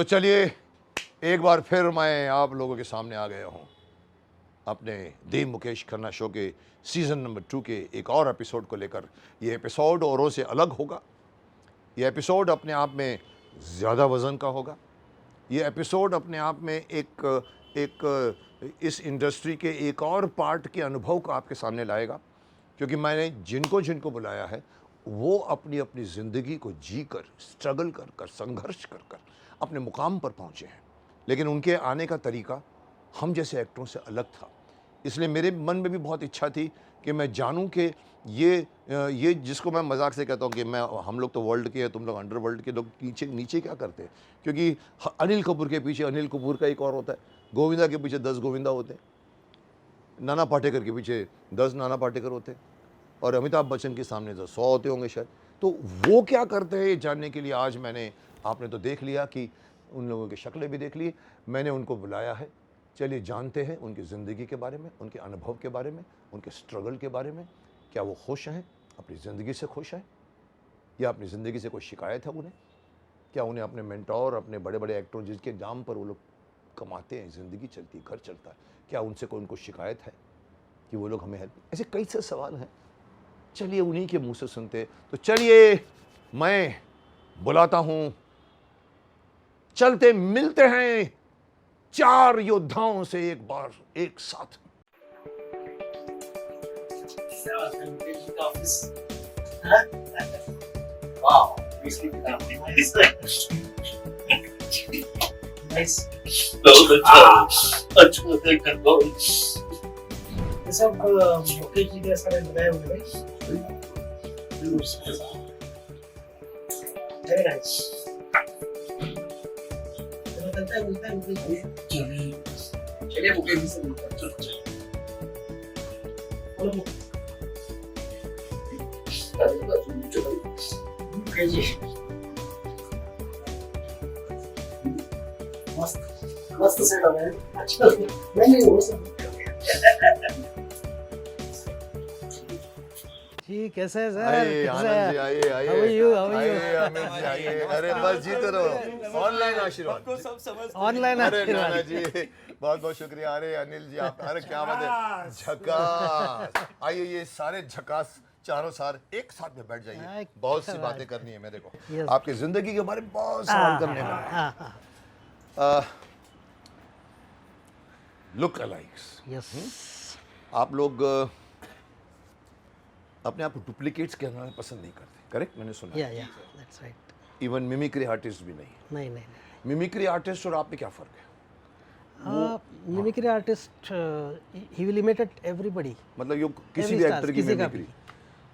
चलिए एक बार फिर मैं आप लोगों के सामने आ गया हूँ अपने दी मुकेश खन्ना शो के सीज़न नंबर 2 के एक और एपिसोड को लेकर। ये एपिसोड औरों से अलग होगा। ये एपिसोड अपने आप में ज़्यादा वज़न का होगा। ये एपिसोड अपने आप में एक इस इंडस्ट्री के एक और पार्ट के अनुभव को आपके सामने लाएगा, क्योंकि मैंने जिनको जिनको बुलाया है वो अपनी अपनी ज़िंदगी को जी कर, स्ट्रगल कर कर, संघर्ष कर कर अपने मुकाम पर पहुँचे हैं। लेकिन उनके आने का तरीका हम जैसे एक्टरों से अलग था। इसलिए मेरे मन में भी बहुत इच्छा थी कि मैं जानूं कि ये जिसको मैं मजाक से कहता हूं कि हम लोग तो वर्ल्ड के हैं, तुम लोग अंडरवर्ल्ड के लोग नीचे नीचे क्या करते हैं। क्योंकि अनिल कपूर के पीछे अनिल कपूर का एक और होता है, गोविंदा के पीछे 10 गोविंदा होते हैं, नाना पाटेकर के पीछे 10 नाना पाटेकर होते हैं, और अमिताभ बच्चन के सामने तो 100 होते होंगे शायद। तो वो क्या करते हैं ये जानने के लिए आज आपने तो देख लिया कि उन लोगों की शक्लें भी देख ली, मैंने उनको बुलाया है। चलिए जानते हैं उनकी ज़िंदगी के बारे में, उनके अनुभव के बारे में, उनके स्ट्रगल के बारे में। क्या वो खुश हैं, अपनी ज़िंदगी से खुश हैं, या अपनी ज़िंदगी से कोई शिकायत है उन्हें? क्या उन्हें अपने मेंटोर, अपने बड़े बड़े एक्टर जिसके नाम पर वो लोग कमाते हैं, ज़िंदगी चलती है, घर चलता है, क्या उनसे कोई उनको शिकायत है कि वो लोग हमें हेल्प? ऐसे कई से सवाल हैं। चलिए उन्हीं के मुँह से सुनते। तो चलिए मैं बुलाता हूँ, चलते मिलते हैं 4 योद्धाओं से एक बार एक साथ। सब मुकेश जी ने सारे बनाए हुए वेरी नाइस। चलिए मुकेश जी से मिलते हैं। मुकेश जी मस्त मस्त से बनाए। अच्छा नहीं वो सब जी कैसे हैं सर? आइए आनंद जी, आइए आइए। How are you? How are you? आइए अमित जी, आइए। अरे बस जीते रहो। ऑनलाइन आशीर्वाद। ऑनलाइन अरे नाना आशीर्वाद। जी बहुत बहुत शुक्रिया। अरे अनिल जी आप, अरे क्या बात है, झकास। आइए ये सारे झकास चारों सार एक साथ में बैठ जाइए। बहुत सी बातें करनी है मेरे को, Yes. आपकी जिंदगी के बारे में बहुत सवाल करने हैं। लुक अलाइक्स, यस आप लोग अपने आप को डुप्लीकेट्स कहना पसंद नहीं करते, करेक्ट? मैंने सुना। या that's right. Even mimicry artist भी नहीं। नहीं नहीं मिमिक्री आर्टिस्ट और आप में क्या फर्क है? Mimicry artist he will imitate everybody. मतलब यो किसी भी एक्टर की मिमिक्री,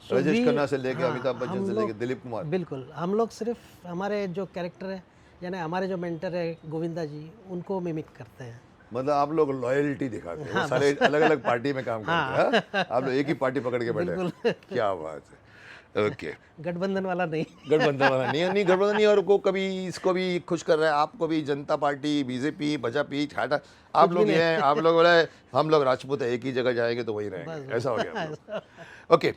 राजेश खन्ना से लेके अमिताभ बच्चन से लेके दिलीप कुमार। बिल्कुल, हम लोग सिर्फ हमारे जो कैरेक्टर है यानी हमारे जो मेंटर है गोविंदा जी, उनको मिमिक करते हैं। मतलब आप लोग लॉयल्टी दिखाते हैं। वो सारे अलग अलग पार्टी में काम करते हैं। आप लोग एक ही पार्टी पकड़ के बैठे हैं। क्या बात है। ओके, गठबंधन वाला नहीं। गठबंधन वाला नहीं गठबंधन नहीं। और को कभी इसको भी खुश कर रहा है, आपको भी जनता पार्टी, बीजेपी, भाजपा, ठाटा, आप लोग ये हैं, आप लोग बोले हम लोग राजपूत है, एक ही जगह जाएंगे तो वही रहेंगे, ऐसा हो गया। Okay,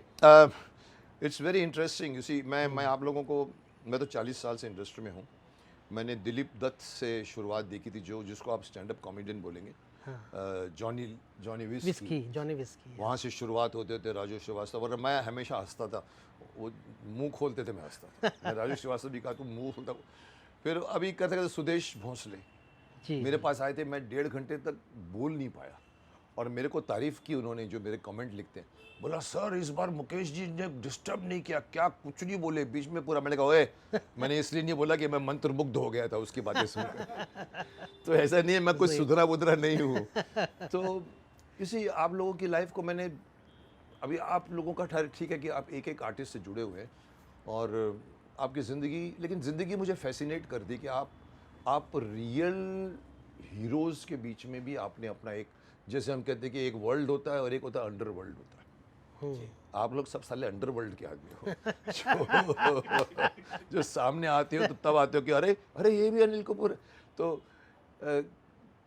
it's very interesting. You see, मैं आप लोगों को, मैं तो 40 साल से इंडस्ट्री में हूँ। मैंने दिलीप दत्त से शुरुआत देखी थी, जिसको आप स्टैंड अप कॉमेडियन बोलेंगे। जॉनी विस्की, वहाँ से शुरुआत होते थे। राजू श्रीवास्तव, और मैं हमेशा हंसता था, वो मुंह खोलते थे, मैं हंसता था। मैं राजू श्रीवास्तव भी कहा तो मुंह खोलता। फिर अभी कहते कहते सुदेश भोंसले मेरे पास आए थे, मैं 1.5 घंटे तक बोल नहीं पाया, और मेरे को तारीफ़ की उन्होंने, जो मेरे कमेंट लिखते हैं। बोला सर इस बार मुकेश जी ने डिस्टर्ब नहीं किया, क्या कुछ नहीं बोले बीच में पूरा। मैंने कहा ओए, मैंने इसलिए नहीं बोला कि मैं मंत्रमुग्ध हो गया था उसकी बातें सुनकर। तो ऐसा नहीं है, मैं कुछ सुधरा बुधरा नहीं हूँ। तो किसी आप लोगों की लाइफ को मैंने अभी, आप लोगों का ठीक है कि आप एक एक आर्टिस्ट से जुड़े हुए हैं और आपकी ज़िंदगी, लेकिन ज़िंदगी मुझे फैसिनेट कर दी कि आप रियल हीरोज़ के बीच में भी आपने अपना एक, जैसे हम कहते हैं कि एक वर्ल्ड होता है और एक होता है अंडर वर्ल्ड होता है। आप लोग सब साले अंडर वर्ल्ड के आदमी हो। जो सामने आते हो तो तब आते हो कि अरे अरे ये भी अनिल कपूर है। तो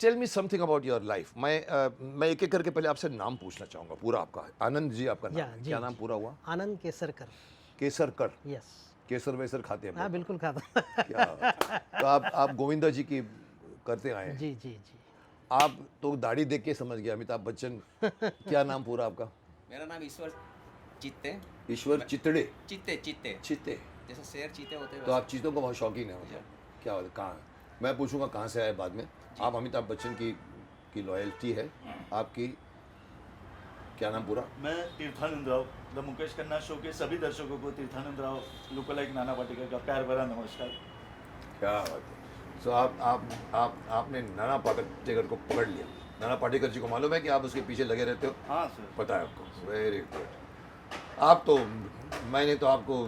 tell me something about your life. मैं एक एक करके पहले आपसे नाम पूछना चाहूँगा पूरा आपका। आनंद जी आपका नाम, क्या नाम पूरा हुआ? आनंद केसरकर। केसरकर। यस। केसर वेसर खाते हैं हाँ बहुत? बिल्कुल खाता क्या तो आप गोविंदा जी की करते आए हैं। जी जी जी। आप तो दाढ़ी देख के समझ गया अमिताभ बच्चन। क्या नाम पूरा आपका? मेरा नाम ईश्वर चित्ते। ईश्वर चितड़े। चित्ते चित्ते चित्ते। जैसे शेर चीते होते हैं तो आप चीज़ों का बहुत शौकीन है मतलब। क्या बात है, कहाँ? मैं पूछूंगा कहाँ से आए बाद में। आप अमिताभ बच्चन की लॉयल्टी है आपकी। क्या नाम पूरा? मैं तीर्थानंद राव, द मुकेश खन्ना शो के सभी दर्शकों को तीर्थानंद राव लुकलाइक नाना पाटेकर का प्यार भरा नमस्कार। क्या बात है। तो आपने नाना पाटेकर को पकड़ लिया। नाना पाटेकर जी को मालूम है कि आप उसके पीछे लगे रहते हो? हाँ सर। पता है आपको। Very good. आप तो, मैंने तो आपको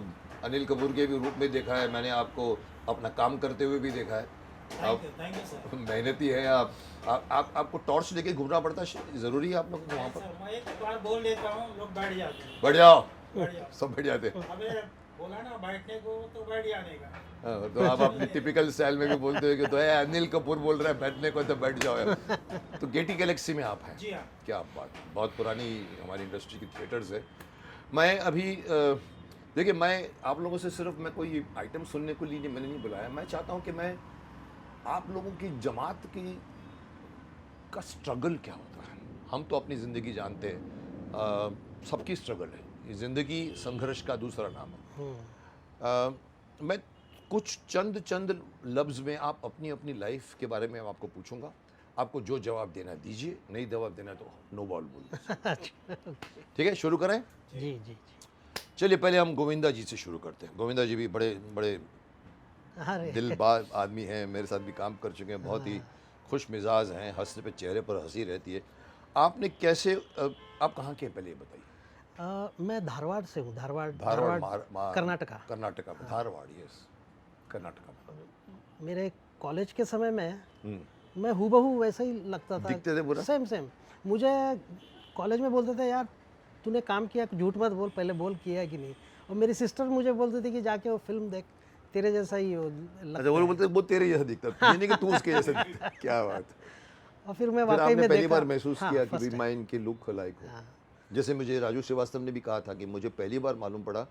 अनिल कपूर के भी रूप में देखा है, मैंने आपको अपना काम करते हुए भी देखा है। आप मेहनती है। आपको टॉर्च लेके घूमना पड़ता है, जरूरी है आप लोग को वहाँ पर? मैं एक बार बोल देता हूँ, लोग बैठ जाते हैं। बैठ जाओ। बैठ जाओ। सब बैठ जाते हैं। अबे बोला ना बैठने को, तो बैठ जाने का। हाँ, तो आप अपनी टिपिकल स्टाइल में भी बोलते हो कि तो है अनिल कपूर बोल रहा है बैठने को तो बैठ जाओ। तो गेटी गैलेक्सी में आप हैं? जी हाँ। क्या बात, बहुत पुरानी हमारी इंडस्ट्री की थिएटर्स है। मैं अभी देखिए, मैं आप लोगों से सिर्फ मैं कोई आइटम सुनने को लिए मैंने नहीं बुलाया। मैं चाहता हूँ कि मैं आप लोगों की जमात का स्ट्रगल क्या होता है। हम तो अपनी ज़िंदगी जानते हैं, सबकी स्ट्रगल है। ये ज़िंदगी संघर्ष का दूसरा नाम है। मैं कुछ चंद लफ्ज़ में आप अपनी लाइफ के बारे में आपको पूछूंगा। आपको जो जवाब देना दीजिए, नहीं जवाब देना तो नो बॉल बोल दीजिए। ठीक है, शुरू करें? जी जी जी। चलिए पहले हम गोविंदा जी से शुरू करते हैं। गोविंदा जी भी बड़े बड़े अरे दिलबार आदमी हैं, मेरे साथ भी काम कर चुके हैं, बहुत ही खुश मिजाज हैं, हंसने पे चेहरे पर हंसी रहती है। आपने कैसे आप कहाँ के हैं पहले ये बताइए। मैं धारवाड़ से हूँ। धारवाड़ कर्नाटका। कर्नाटका। में धारवाड़, यस, कर्नाटका में। मेरे कॉलेज के समय में हम्म। मैं हूबहू वैसा ही लगता था। दिखते थे पूरा? सेम। मुझे कॉलेज में बोलते थे, यार तूने काम किया, झूठ मत बोल, पहले बोल किया है कि नहीं। और मेरी सिस्टर मुझे बोलती थी कि जाके वो फिल्म देख, तेरे जैसा ही वो लगता अच्छा, वो है। बोलते वो तेरे जैसा दिखता था, ये नहीं कि तू उसके जैसा दिखता। क्या बात। और फिर मैं फिर वाकई आपने में पहली देखा। बार महसूस हाँ, किया कि first भी time। मैं इनके लुक लायक हूँ। हाँ। जैसे मुझे राजू श्रीवास्तव ने भी कहा था कि मुझे पहली बार मालूम पड़ा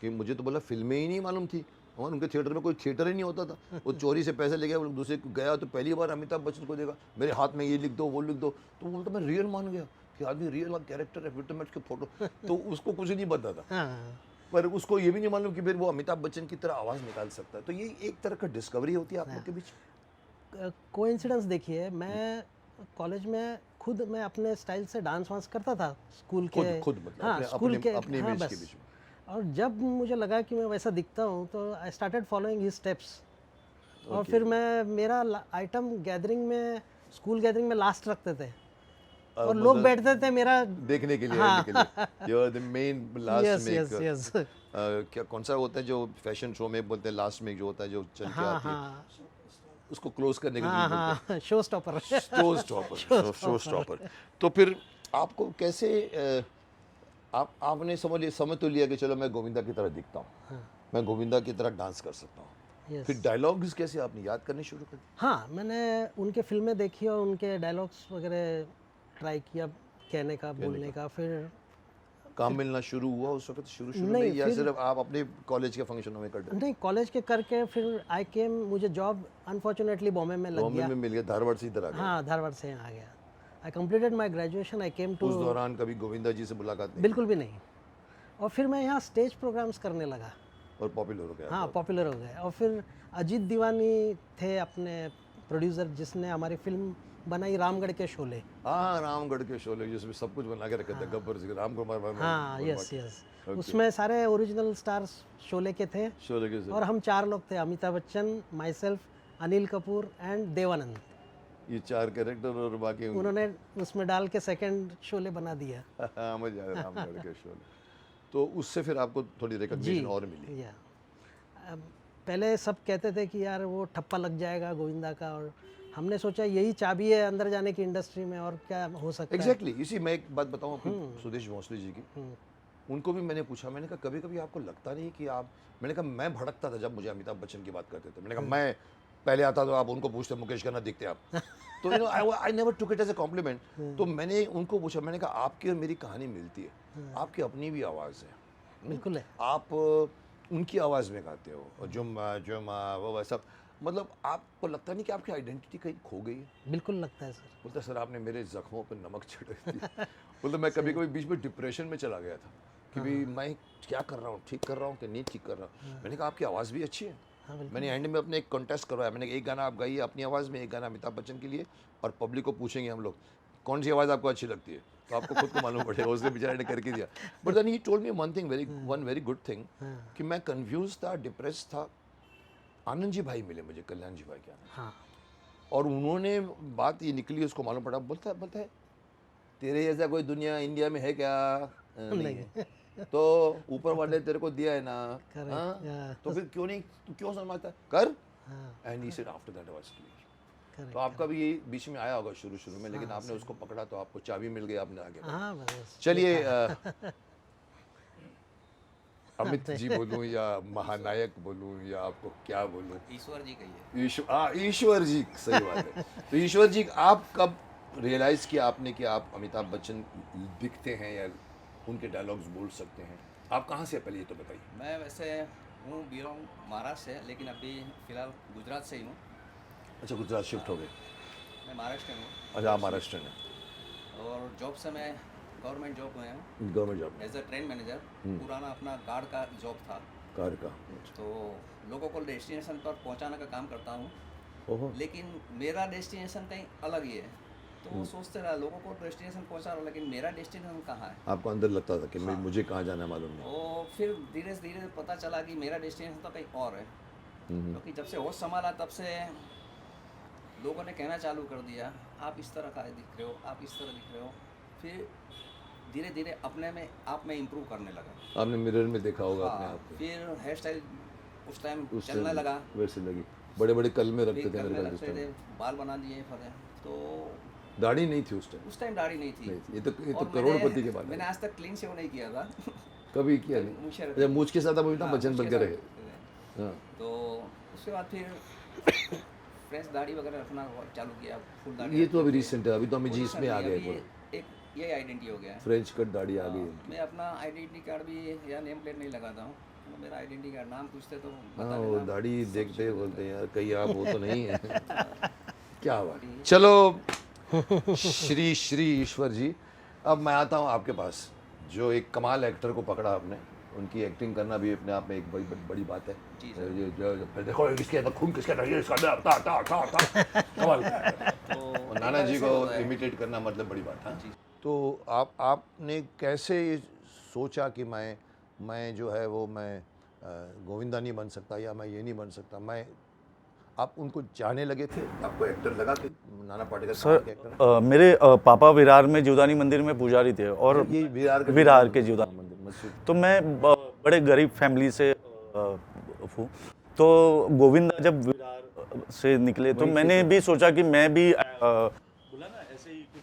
कि मुझे तो बोला फिल्में ही नहीं मालूम थी, और उनके थिएटर में कोई थिएटर ही नहीं होता था। वो चोरी से पैसे ले गया, वो दूसरे को गया तो पहली बार अमिताभ बच्चन को देखा, मेरे हाथ में ये लिख दो वो लिख दो, तो बोलता मैं रियल मान गया कि आदमी रियल कैरेक्टर है, फिर तो मैं उसके फोटो, तो उसको कुछ नहीं पता था। हाँ। पर उसको ये भी नहीं मालूम कि फिर वो अमिताभ बच्चन की तरह आवाज़ निकाल सकता है। तो ये एक तरह का डिस्कवरी होती है आप लोग के बीच। कोइंसिडेंस देखिए, मैं कॉलेज में खुद मैं अपने स्टाइल से डांस वांस करता था स्कूल के। खुद मतलब हाँ, स्कूल के अपने हाँ, इमेज बस। के बीच में। और जब मुझे लगा कि मैं वैसा दिखता हूँ तो I started following his steps. और फिर मैं मेरा आइटम गैदरिंग में, स्कूल गैदरिंग में लास्ट रखते थे, और लोग बैठते थे मेरा देखने के लिए। हाँ। You are the main last yes में। Yes yes. क्या कौन सा होता है जो फैशन शो में बोलते हैं लास्ट में जो होता है जो चल के हाँ आती है, हाँ उसको क्लोज करने के लिए हाँ बोलते हाँ, शो स्टॉपर। हैं शो स्टॉपर। तो फिर आपको कैसे आपने समझ तो लिया कि चलो मैं गोविंदा की तरह दिखता हूँ, मैं गोविंदा की तरह डांस कर सकता हूँ। यस। फिर डायलॉग्स कैसे आपने याद करने शुरू कर दिए? हाँ, मैंने उनके फिल्में देखी और उनके डायलॉग्स वगैरह ट्राई किया कहने का, बोलने का। फिर काम मिलना शुरू हुआ उस वक्त शुरू में, नहीं, या फिर- सिर्फ आप अपने कॉलेज के फंक्शनों में करते? नहीं, कॉलेज के करके फिर आई केम, मुझे जॉब अनफॉर्चुनेटली बॉम्बे में लग बॉम्बे गया। में मिल गया, धारवाड़ से इधर आ गया। हाँ, धारवाड़ से यहाँ आ गया। I completed my graduation, I came to. उस दौरान कभी गोविंदा जी से मुलाकात नहीं? बिल्कुल भी नहीं। और फिर मैं यहाँ स्टेज प्रोग्राम्स करने लगा। और पॉपुलर हो गया? हाँ, पॉपुलर हो गए। और फिर अजीत दीवानी थे अपने प्रोड्यूसर, जिसने हमारी फिल्म बनाई रामगढ़ के शोले। हाँ, रामगढ़ के शोले जिसमें सब कुछ बना के रखे थे, गब्बर सिंह, राम कुमार। हाँ, यस यस। उसमें सारे ओरिजिनल स्टार्स शोले के थे। शोले के और हम 4 लोग थे, Amitabh Bachchan, myself, Anil Kapoor and Dev Anand. ये 4 कैरेक्टर और बाकी उन्होंने उसमें डाल के सेकंड शोले बना दिया। हाँ, मुझे याद है रामगढ़ के शोले। तो उससे फिर आपको थोड़ी रिकॉग्निशन और मिली? या पहले सब कहते थे कि यार वो ठप्पा लग जाएगा गोविंदा का, और हमने सोचा यही चाबी है अंदर जाने की इंडस्ट्री में, और क्या हो सकता है। एग्जैक्टली। इसी मैं एक बात बताऊँ आपको, सुदेश भोसले जी की, उनको भी मैंने पूछा, मैंने कहा कभी कभी आपको लगता नहीं कि आप, मैंने कहा मैं भड़कता था जब मुझे अमिताभ बच्चन की बात करते थे, मैंने कहा मैं पहले आता तो आप उनको पूछते मुकेश खन्ना दिखते आप, तो you know I never took it as a compliment. तो मैंने उनको पूछा, मैंने कहा आपकी और मेरी कहानी मिलती है, आपकी अपनी भी आवाज़ है, बिल्कुल है। आप उनकी आवाज़ में गाते हो और जुम्मा जुम्मा वो सब, मतलब आपको लगता नहीं कि आपकी आइडेंटिटी कहीं खो गई है? बिल्कुल लगता है सर। बोलता सर आपने मेरे जख्मों पर नमक छिड़क दिया। बोलता मैं कभी कभी बीच में डिप्रेशन में चला गया था कि भाई मैं क्या कर रहा हूँ, ठीक कर रहा हूँ कि नहीं ठीक कर रहा हूँ। मैंने कहा आपकी आवाज़ भी अच्छी है। हाँ बिल्कुल। मैंने एंड में अपने एक कॉन्टेस्ट करवाया, मैंने कहा एक गाना आप गाइए अपनी आवाज़ में, एक गाना अमिताभ बच्चन के लिए, और पब्लिक को पूछेंगे हम लोग कौन सी आवाज़ आपको अच्छी लगती है, तो आपको खुद को मालूम पड़ेगा। उसने बेचारे ने करके दिया। But then he told me one very good thing कि मैं कंफ्यूज था, डिप्रेस था। आनंद जी भाई मिले मुझे, कल्याण जी भाई क्या नाम, हाँ और उन्होंने बात ये निकली, उसको मालूम पड़ा, बोलता है तेरे जैसा कोई दुनिया इंडिया में है क्या? नहीं है। तो ऊपर वाले तेरे को दिया है ना, Correct, हाँ? yeah. तो फिर क्यों नहीं, तू क्यों समझता कर? हाँ and he said after that was clear. correct, तो आपका भी ये बीच में आया होगा शुरू में, लेकिन आपने उसको पकड़ा तो आपको चाबी मिल गई, आपने आगे बढ़ा। हाँ बस। चलिए अमित जी बोलूं या महानायक बोलूं या आपको क्या बोलूं? ईश्वर जी कहिए। ईश्वर जी, सही बात है। तो ईश्वर जी, आप कब रियलाइज किया आपने कि आप अमिताभ बच्चन दिखते हैं या उनके डायलॉग्स बोल सकते हैं? आप कहाँ से, पहले ये तो बताइए। मैं वैसे हूँ बिलोंग महाराष्ट्र से, लेकिन अभी फ़िलहाल गुजरात से ही हूँ। अच्छा, गुजरात शिफ्ट हो गए? मैं महाराष्ट्र में हूँ। अच्छा, आप महाराष्ट्र में। और जॉब से मैं गवर्नमेंट जॉब में हूँ government job, as a train manager. पुराना अपना गार्ड का जॉब था, कार का। तो लोगों को डेस्टिनेशन पर पहुँचाने का काम करता हूँ। ओहो, लेकिन मेरा डेस्टिनेशन कहीं अलग ही है। तो वो सोचते रहा लोगों को डेस्टिनेशन पहुँचा रहा, लेकिन मेरा डेस्टिनेशन कहाँ है? आपको अंदर लगता था कि मैं मुझे कहाँ जाना है मालूम नहीं। तो फिर धीरे धीरे पता चला कि मेरा डेस्टिनेशन तो कहीं और है। क्योंकि जब से होश संभाला तब से लोगों ने कहना चालू कर दिया, आप इस तरह का दिख रहे हो, आप इस तरह दिख रहे हो। फिर धीरे धीरे अपने में आप में इम्प्रूव करने लगा। आपने मिरर में देखा होगा अपने हाँ, आप को? फिर हेयर स्टाइल उस टाइम उस चलने time लगा। वैसे लगी, बड़े बड़े कल में रखते फिर थे करने मेरे ख्याल लगते से थे, उस time। बाल बना दिए फटे। तो दाढ़ी नहीं थी उस टाइम? दाढ़ी नहीं थी। ये तो और करोड़पति के बाद मैंने आज तक क्लीन शेव नहीं किया था। कभी किया नहीं? मूंछ रखी अच्छा, मूछ के साथ आप अमिताभ हाँ, बच्चन बन के उसके रहे। साथ। हाँ, तो उसके बाद फिर फ्रेश दाढ़ी वगैरह रखना चालू किया, फुल दाढ़ी। ये तो अभी रिसेंट है, अभी तो हमें जी इसमें आ गए अभी पूरा। एक ये आइडेंटिटी हो गया है। फ्रेंच कट दाढ़ी आ गई। मैं अपना आइडेंटिटी कार्ड भी या नेम प्लेट नहीं लगाता हूँ। तो मेरा आइडेंटिटी कार्ड नाम पूछते तो बता हाँ, वो देना। दाढ़ी देखते बोलते हैं यार कहीं आप वो तो नहीं है। क्या बात। चलो श्री श्री ईश्वर जी, अब मैं आता हूँ आपके पास, जो एक कमाल एक्टर को पकड़ा आपने। उनकी एक्टिंग करना भी अपने आप में एक बड़ी बड़ी बात है। जी सर। ये जो देखो इसके अंदर खून किसका नहीं है, इसका अंदर ता ता ता ता कमाल का है। तो और नाना जी को इमिटेट करना मतलब बड़ी बात है। तो आपने कैसे ये सोचा कि मैं जो है वो मैं गोविंदा नहीं बन सकता या मैं ये नहीं बन सकता? आप उनको चाहने लगे थे, आपको एक्टर लगा कि नाना पाटेकर सर एक्टर? मेरे पापा विरार में जीवदानी मंदिर में पुजारी थे, और ये विरार के जीवदानी मंदिर मस्जिद। तो मैं बड़े गरीब फैमिली से हूँ। तो गोविंदा जब विरार से निकले तो मैंने भी सोचा कि मैं भी बोला ना ऐसे ही कुछ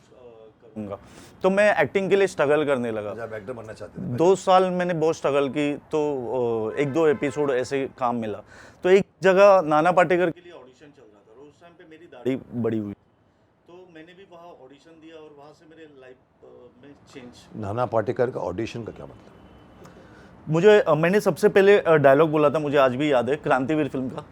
करूँगा। तो मैं एक्टिंग के लिए स्ट्रगल करने लगा। आप एक्टर बनना चाहते थे? 2 साल मैंने बहुत स्ट्रगल की, तो 1-2 एपिसोड ऐसे काम मिला। तो एक जगह नाना पाटेकर के लिए ऑडिशन चल रहा था, और उस टाइम पे मेरी दाढ़ी बड़ी हुई, तो मैंने भी वहाँ ऑडिशन दिया, और वहाँ से मेरे लाइफ में चेंज। नाना पाटेकर का ऑडिशन का क्या मतलब? मैंने सबसे पहले डायलॉग बोला था, मुझे आज भी याद है, क्रांतिवीर फिल्म का,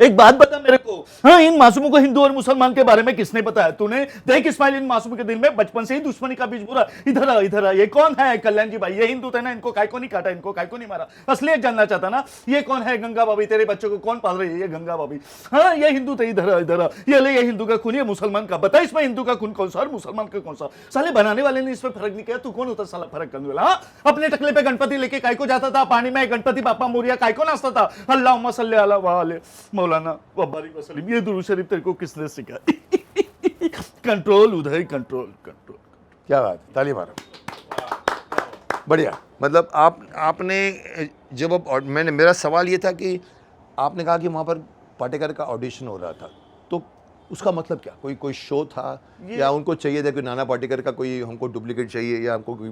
एक बात बता मेरे को, हाँ इन मासूमों को हिंदू और मुसलमान के बारे में किसने बताया? तूने देख इस्माइल, इन मासूमों के दिल में बचपन से ही दुश्मनी का बीज बुरा। इधर आ, ये कौन है? कल्याण जी भाई, ये हिंदू थे ना, इनको काय को नहीं काटा, इनको काय को नहीं मारा? असलियत जानना चाहता ना? ये कौन है? गंगा भाभी, तेरे बच्चों को कौन पाल रही है? ये गंगा भाभी। हाँ ये हिंदू थे, इधर आ, ये ले, ये हिंदू का खून, ये मुसलमान का। बता इसमें हिंदू का खून कौन सा और मुसलमान का कौन सा? साले बनाने वाले ने इसमें फर्क नहीं किया, तू कौन होता साला फर्क करने वाला? हाँ, अपने टकले पे गणपति लेके काय को जाता था पानी में, गणपति बापा मोरिया काय को नाचता था? अल्लाहुम्मा सल्ली अला वाले मौलाना वबारिक वसल्लम। ये दुरूद शरीफ तेरे को किसने सिखाया? कंट्रोल उधर, कंट्रोल। क्या बात, ताली मारो, बढ़िया। मतलब आपने जब मैंने, मेरा सवाल ये था कि आपने कहा कि वहाँ पर पाटेकर का ऑडिशन हो रहा था, तो उसका मतलब क्या? कोई शो था या उनको चाहिए था कि नाना पाटेकर का कोई हमको डुप्लीकेट चाहिए, या हमको कोई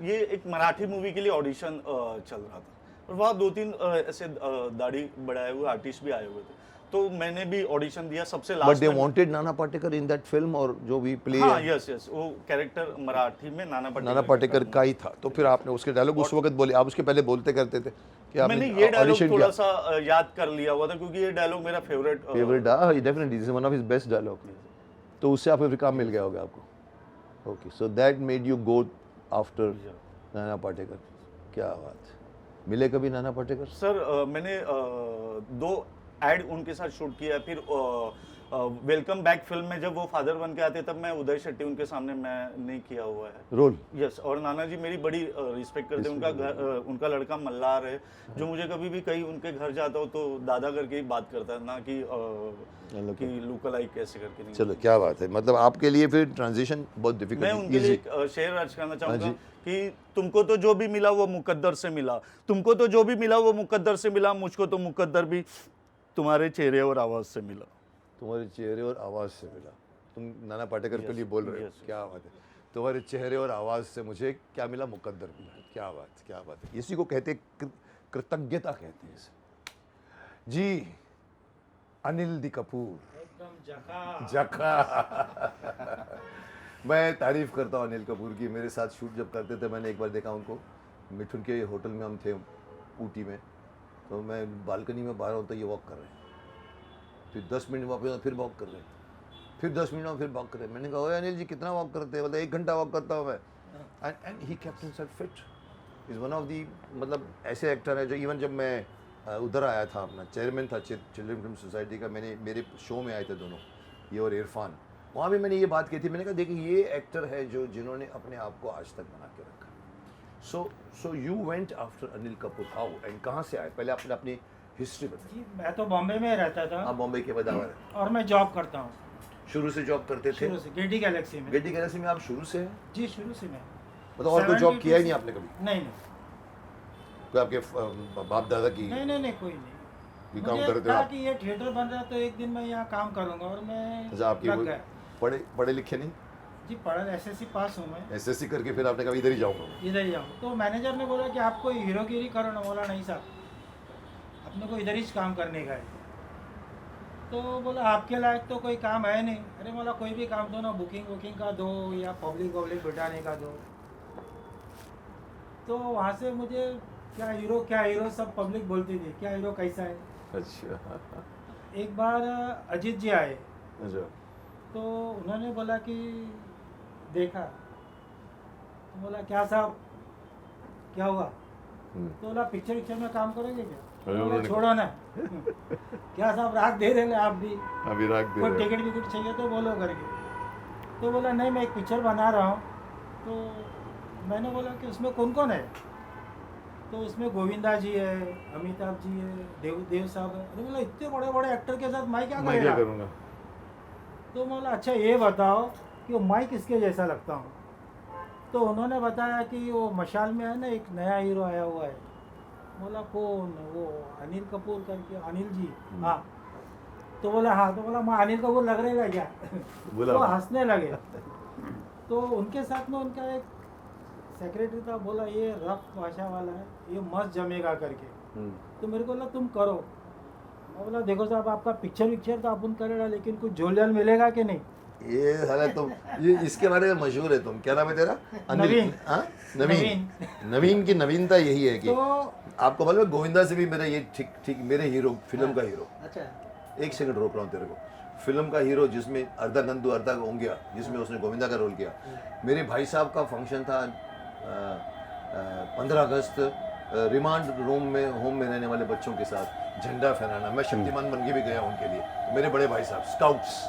ये एक मराठी मूवी के लिए ऑडिशन चल रहा था, और वहाँ 2-3 ऐसे दाढ़ी बढ़ाए हुए आर्टिस्ट भी आए हुए थे। तो मैंने भी ऑडिशन दिया सबसे बट लास्ट दे में। Wanted Nana Patekar in that film, और जो भी प्ले हाँ यस वो कैरेक्टर मराठी में नाना पाटेकर का ही था। तो फिर आपने उसके डायलॉग उस वक्त बोले, आप उसके पहले बोलते करते थे, कि आपने मैंने ये डायलॉग audition थोड़ा किया? सा याद कर लिया हुआ था क्योंकि ये डायलॉग मेरा favourite favourite definitely this is one of his best dialogue. तो उससे आपको फिर काम मिल गया होगा आपको। Okay, so that made you go after Nana Patekar. क्या बात है, मिले कभी नाना पाटेकर? सर मैंने 2 एड उनके साथ शूट किया। फिर वेलकम बैक फिल्म में जब वो फादर बन के आते तब मैं उदय शेट्टी उनके सामने मैं नहीं किया हुआ है रोल। यस। और नाना जी मेरी बड़ी रिस्पेक्ट करते हैं। उनका लड़का मल्लार है जो मुझे कभी भी कहीं उनके घर जाता हो तो दादा करके ही बात करता है, ना कि लुकलाइक कैसे करके नहीं। चलो क्या बात है, मतलब आपके लिए फिर ट्रांजिशन बहुत मैं डिफिकल्ट उनके लिए एक शेर अर्ज करना चाहूंगा कि तुमको तो जो भी मिला वो मुकद्दर से मिला, तुमको तो जो भी मिला वो मुकद्दर से मिला, मुझको तो मुकद्दर भी तुम्हारे चेहरे और आवाज से मिला। तुम्हारे चेहरे और आवाज़ से मिला। तुम नाना पाटेकर के लिए बोल रहे हो? क्या बात है, तुम्हारे चेहरे और आवाज़ से मुझे क्या मिला? मुकद्दर मिला। क्या बात, क्या बात है। इसी को कहते हैं कृतज्ञता कहते हैं इसे। जी अनिल दी कपूर एकदम जखा। मैं तारीफ करता हूँ अनिल कपूर की। मेरे साथ शूट जब करते थे मैंने एक बार देखा उनको, मिठुन के होटल में हम थे ऊटी में, तो मैं बालकनी में बाहर होता ये वॉक कर रहे हैं, फिर 10 मिनट वापस फिर वॉक कर रहे हैं, फिर 10 मिनट में फिर वॉक कर रहे हैं। मैंने कहा ओए अनिल जी कितना वॉक करते हैं? मतलब 1 घंटा वॉक करता हूँ मैं। And he kept himself fit. Is one of the, मतलब ऐसे एक्टर है जो इवन जब मैं उधर आया था, अपना चेयरमैन था चिल्ड्रन फिल्म सोसाइटी का, मेरे शो में आए थे दोनों, ये और इरफान। वहाँ भी मैंने ये बात की थी, मैंने कहा देखिए ये एक्टर है जो जिन्होंने अपने आप को आज तक बना के रखा। So you went after Anil Kapoor, how and कहाँ से आए? पहले आपने अपनी हिस्ट्री बताई। जी मैं तो बॉम्बे में रहता था आप बॉम्बे के बदावर हैं, और मैं जॉब करता हूँ शुरू से जॉब करते थे? शुरू से गेडी गैलेक्सी में। गेटी गैलेक्सी में आप शुरू से हैं? जी शुरू से मैं। मतलब और कोई जॉब 72 किया ही नहीं आपने कभी? नहीं कोई आपके बाप दादा की नहीं कोई नहीं। भी काम मुझे करते हो था आप? कि ये थिएटर बन रहा है तो एक दिन मैं यहाँ काम करूँगा, और मैं अच्छा, आपकी लग वो गया। पढ़े लिखे नहीं? जी पढ़ा, एसएससी पास हूँ मैं, एसएससी करके फिर आपने कहा इधर ही जाऊंगा? इधर ही आऊँ। तो मैनेजर ने बोला कि आपको हीरोगिरी करो ना। बोला नहीं साहब, अपने को इधर ही काम करने का है। तो बोला आपके लायक तो कोई काम है नहीं। अरे बोला कोई भी काम दो ना, बुकिंग का दो या पब्लिक बिठाने का दो। तो वहाँ से मुझे क्या हीरो सब पब्लिक बोलती थी, क्या हीरो कैसा है। अच्छा। एक बार अजीत जी आए अच्छा। तो उन्होंने बोला कि देखा, तो बोला क्या साहब क्या हुआ? तो बोला पिक्चर में काम करोगे क्या? अरे बोला उन्होंने छोड़ो ना। क्या साहब राग दे रहे आप भी, अभी राख दे कोई रहे टिकट विकट चाहिए तो बोलो करके। तो बोला नहीं मैं एक पिक्चर बना रहा हूँ। तो मैंने बोला कि उसमें कौन कौन है? तो उसमें गोविंदा जी है, अमिताभ जी है, देव साहब है। अरे बोला इतने बड़े बड़े एक्टर के साथ मैं क्या करूँगा? तो बोला अच्छा ये बताओ कि वो मैं किसके जैसा लगता हूँ? तो उन्होंने बताया कि वो मशाल में है ना एक नया हीरो आया हुआ है। बोला कौन? वो अनिल कपूर करके। अनिल जी? हाँ। तो बोला हाँ। तो बोला मैं अनिल कपूर लग रहेगा क्या? बोला तो हंसने लगे। तो उनके साथ में उनका एक सेक्रेटरी था, बोला ये रफ भाषा वाला है, ये मस्त जमेगा करके। तो मेरे को बोला तुम करो। मैं बोला देखो साहब आपका पिक्चर तो अपन करेगा, लेकिन कुछ झोल मिलेगा कि नहीं? ये हालत तुम, ये इसके बारे में मशहूर है तुम, क्या नाम है तेरा? नवीन। हाँ नवीन की नवीनता यही है कि तो आपको मालूम है गोविंदा से भी मेरा ये ठीक मेरे हीरो, फिल्म का हीरो। अच्छा। एक सेकंड रोक रहा हूँ तेरे को। फिल्म का हीरो जिसमें अर्धा नंदू अर्धा ओंगिया, जिसमें उसने गोविंदा का रोल किया। मेरे भाई साहब का फंक्शन था 15 अगस्त, रिमांड होम में रहने वाले बच्चों के साथ झंडा फहराना। मैं शक्तिमान बन के भी गया उनके लिए, मेरे बड़े भाई साहब स्काउट्स।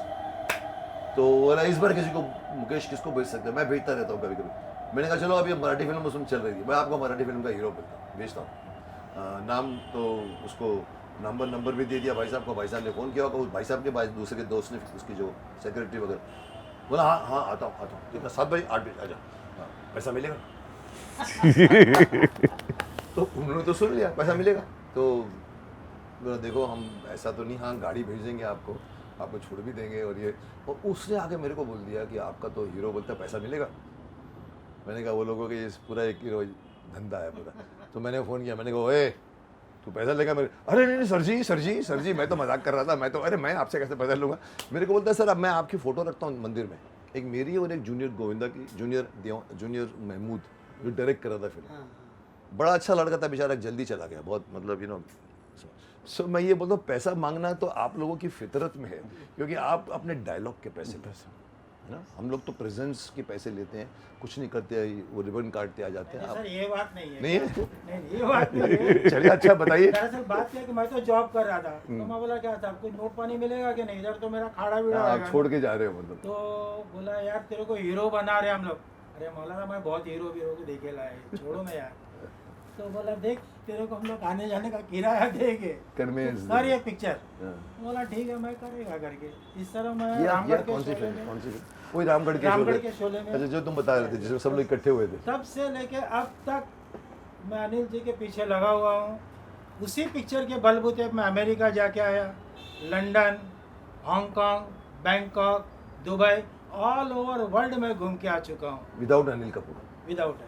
तो बोला इस बार किसी को मुकेश किसको भेज सकते हैं? मैं भेजता रहता हूँ कभी कभी। मैंने कहा चलो अभी मराठी फिल्म उसमें चल रही थी, मैं आपको मराठी फिल्म का हीरो भेजता हूँ। नाम तो उसको नंबर भी दे दिया भाई साहब को। भाई साहब ने फ़ोन किया होगा, भाई साहब के दूसरे के दोस्त ने, उसकी जो सेक्रेटरी वगैरह। बोला हाँ आता हूँ ठीक है 7 बजे 8 बजे आ जाओ। हाँ पैसा मिलेगा? तो उन्होंने तो सुन लिया पैसा मिलेगा। तो बोला देखो हम ऐसा तो नहीं, हाँ गाड़ी भेज देंगे आपको छूट भी देंगे और ये। और उसने आके मेरे को बोल दिया कि आपका तो हीरो बोलता है पैसा मिलेगा। मैंने कहा वो लोगों के ये पूरा एक हीरो धंधा है पूरा। तो मैंने फ़ोन किया, मैंने कहा ओए तू पैसा लेगा मेरे? अरे नहीं सर जी मैं तो मजाक कर रहा था, मैं आपसे कैसे पैसा लूँगा? मेरे को बोलता है सर अब मैं आपकी फ़ोटो रखता हूँ मंदिर में, एक मेरी और एक जूनियर गोविंदा की, जूनियर महमूद जो डायरेक्ट कर रहा था फिल्म। बड़ा अच्छा लड़का था बेचारा, जल्दी चला गया बहुत, मतलब यू नो। सो मैं ये बोलता हूँ पैसा मांगना तो आप लोगों की फितरत में है, क्योंकि आप अपने डायलॉग के पैसे लेते हैं, है ना। हम लोग तो प्रेजेंस के पैसे लेते हैं, कुछ नहीं करते, वो रिबन काटते आ जाते हैं। सर ये बात नहीं है। नहीं है? नहीं ये बात नहीं है। चलिए अच्छा बताइए। दरअसल बात क्या है कि मैं तो जॉब कर रहा था, तो मैं बोला क्या था, कुछ नोट पानी मिलेगा कि नहीं, इधर तो मेरा खाड़ा बीड़ा आप होगा। छोड़ के जा रहे हो मतलब। तो बोला यार तेरे को हीरो बना रहे हम लोग। अरे मौलाना मैं बहुत हीरो को देखे लाए, छोड़ो ना यार। तो बोला देख तेरे को हम लोग आने जाने का किराया देंगे, कन्वेंस कर ये पिक्चर। हाँ। बोला ठीक है मैं करेगा करके। इस तरह मैं ये रामगढ़ के कौन सी शोले फिल्म, में, कौन सी फिल्म? वही रामगढ़ के शोले में, अच्छा जो तुम बता रहे थे जिसमें सब लोग इकट्ठे हुए थे। तब से लेके अब तक मैं अनिल जी के पीछे लगा हुआ हूँ। उसी पिक्चर के बलबूते मैं अमेरिका जाके आया, London, Hong Kong, Bangkok, Dubai, all over world में घूम के आ चुका हूँ विदाउट अनिल कपूर। विदाउट।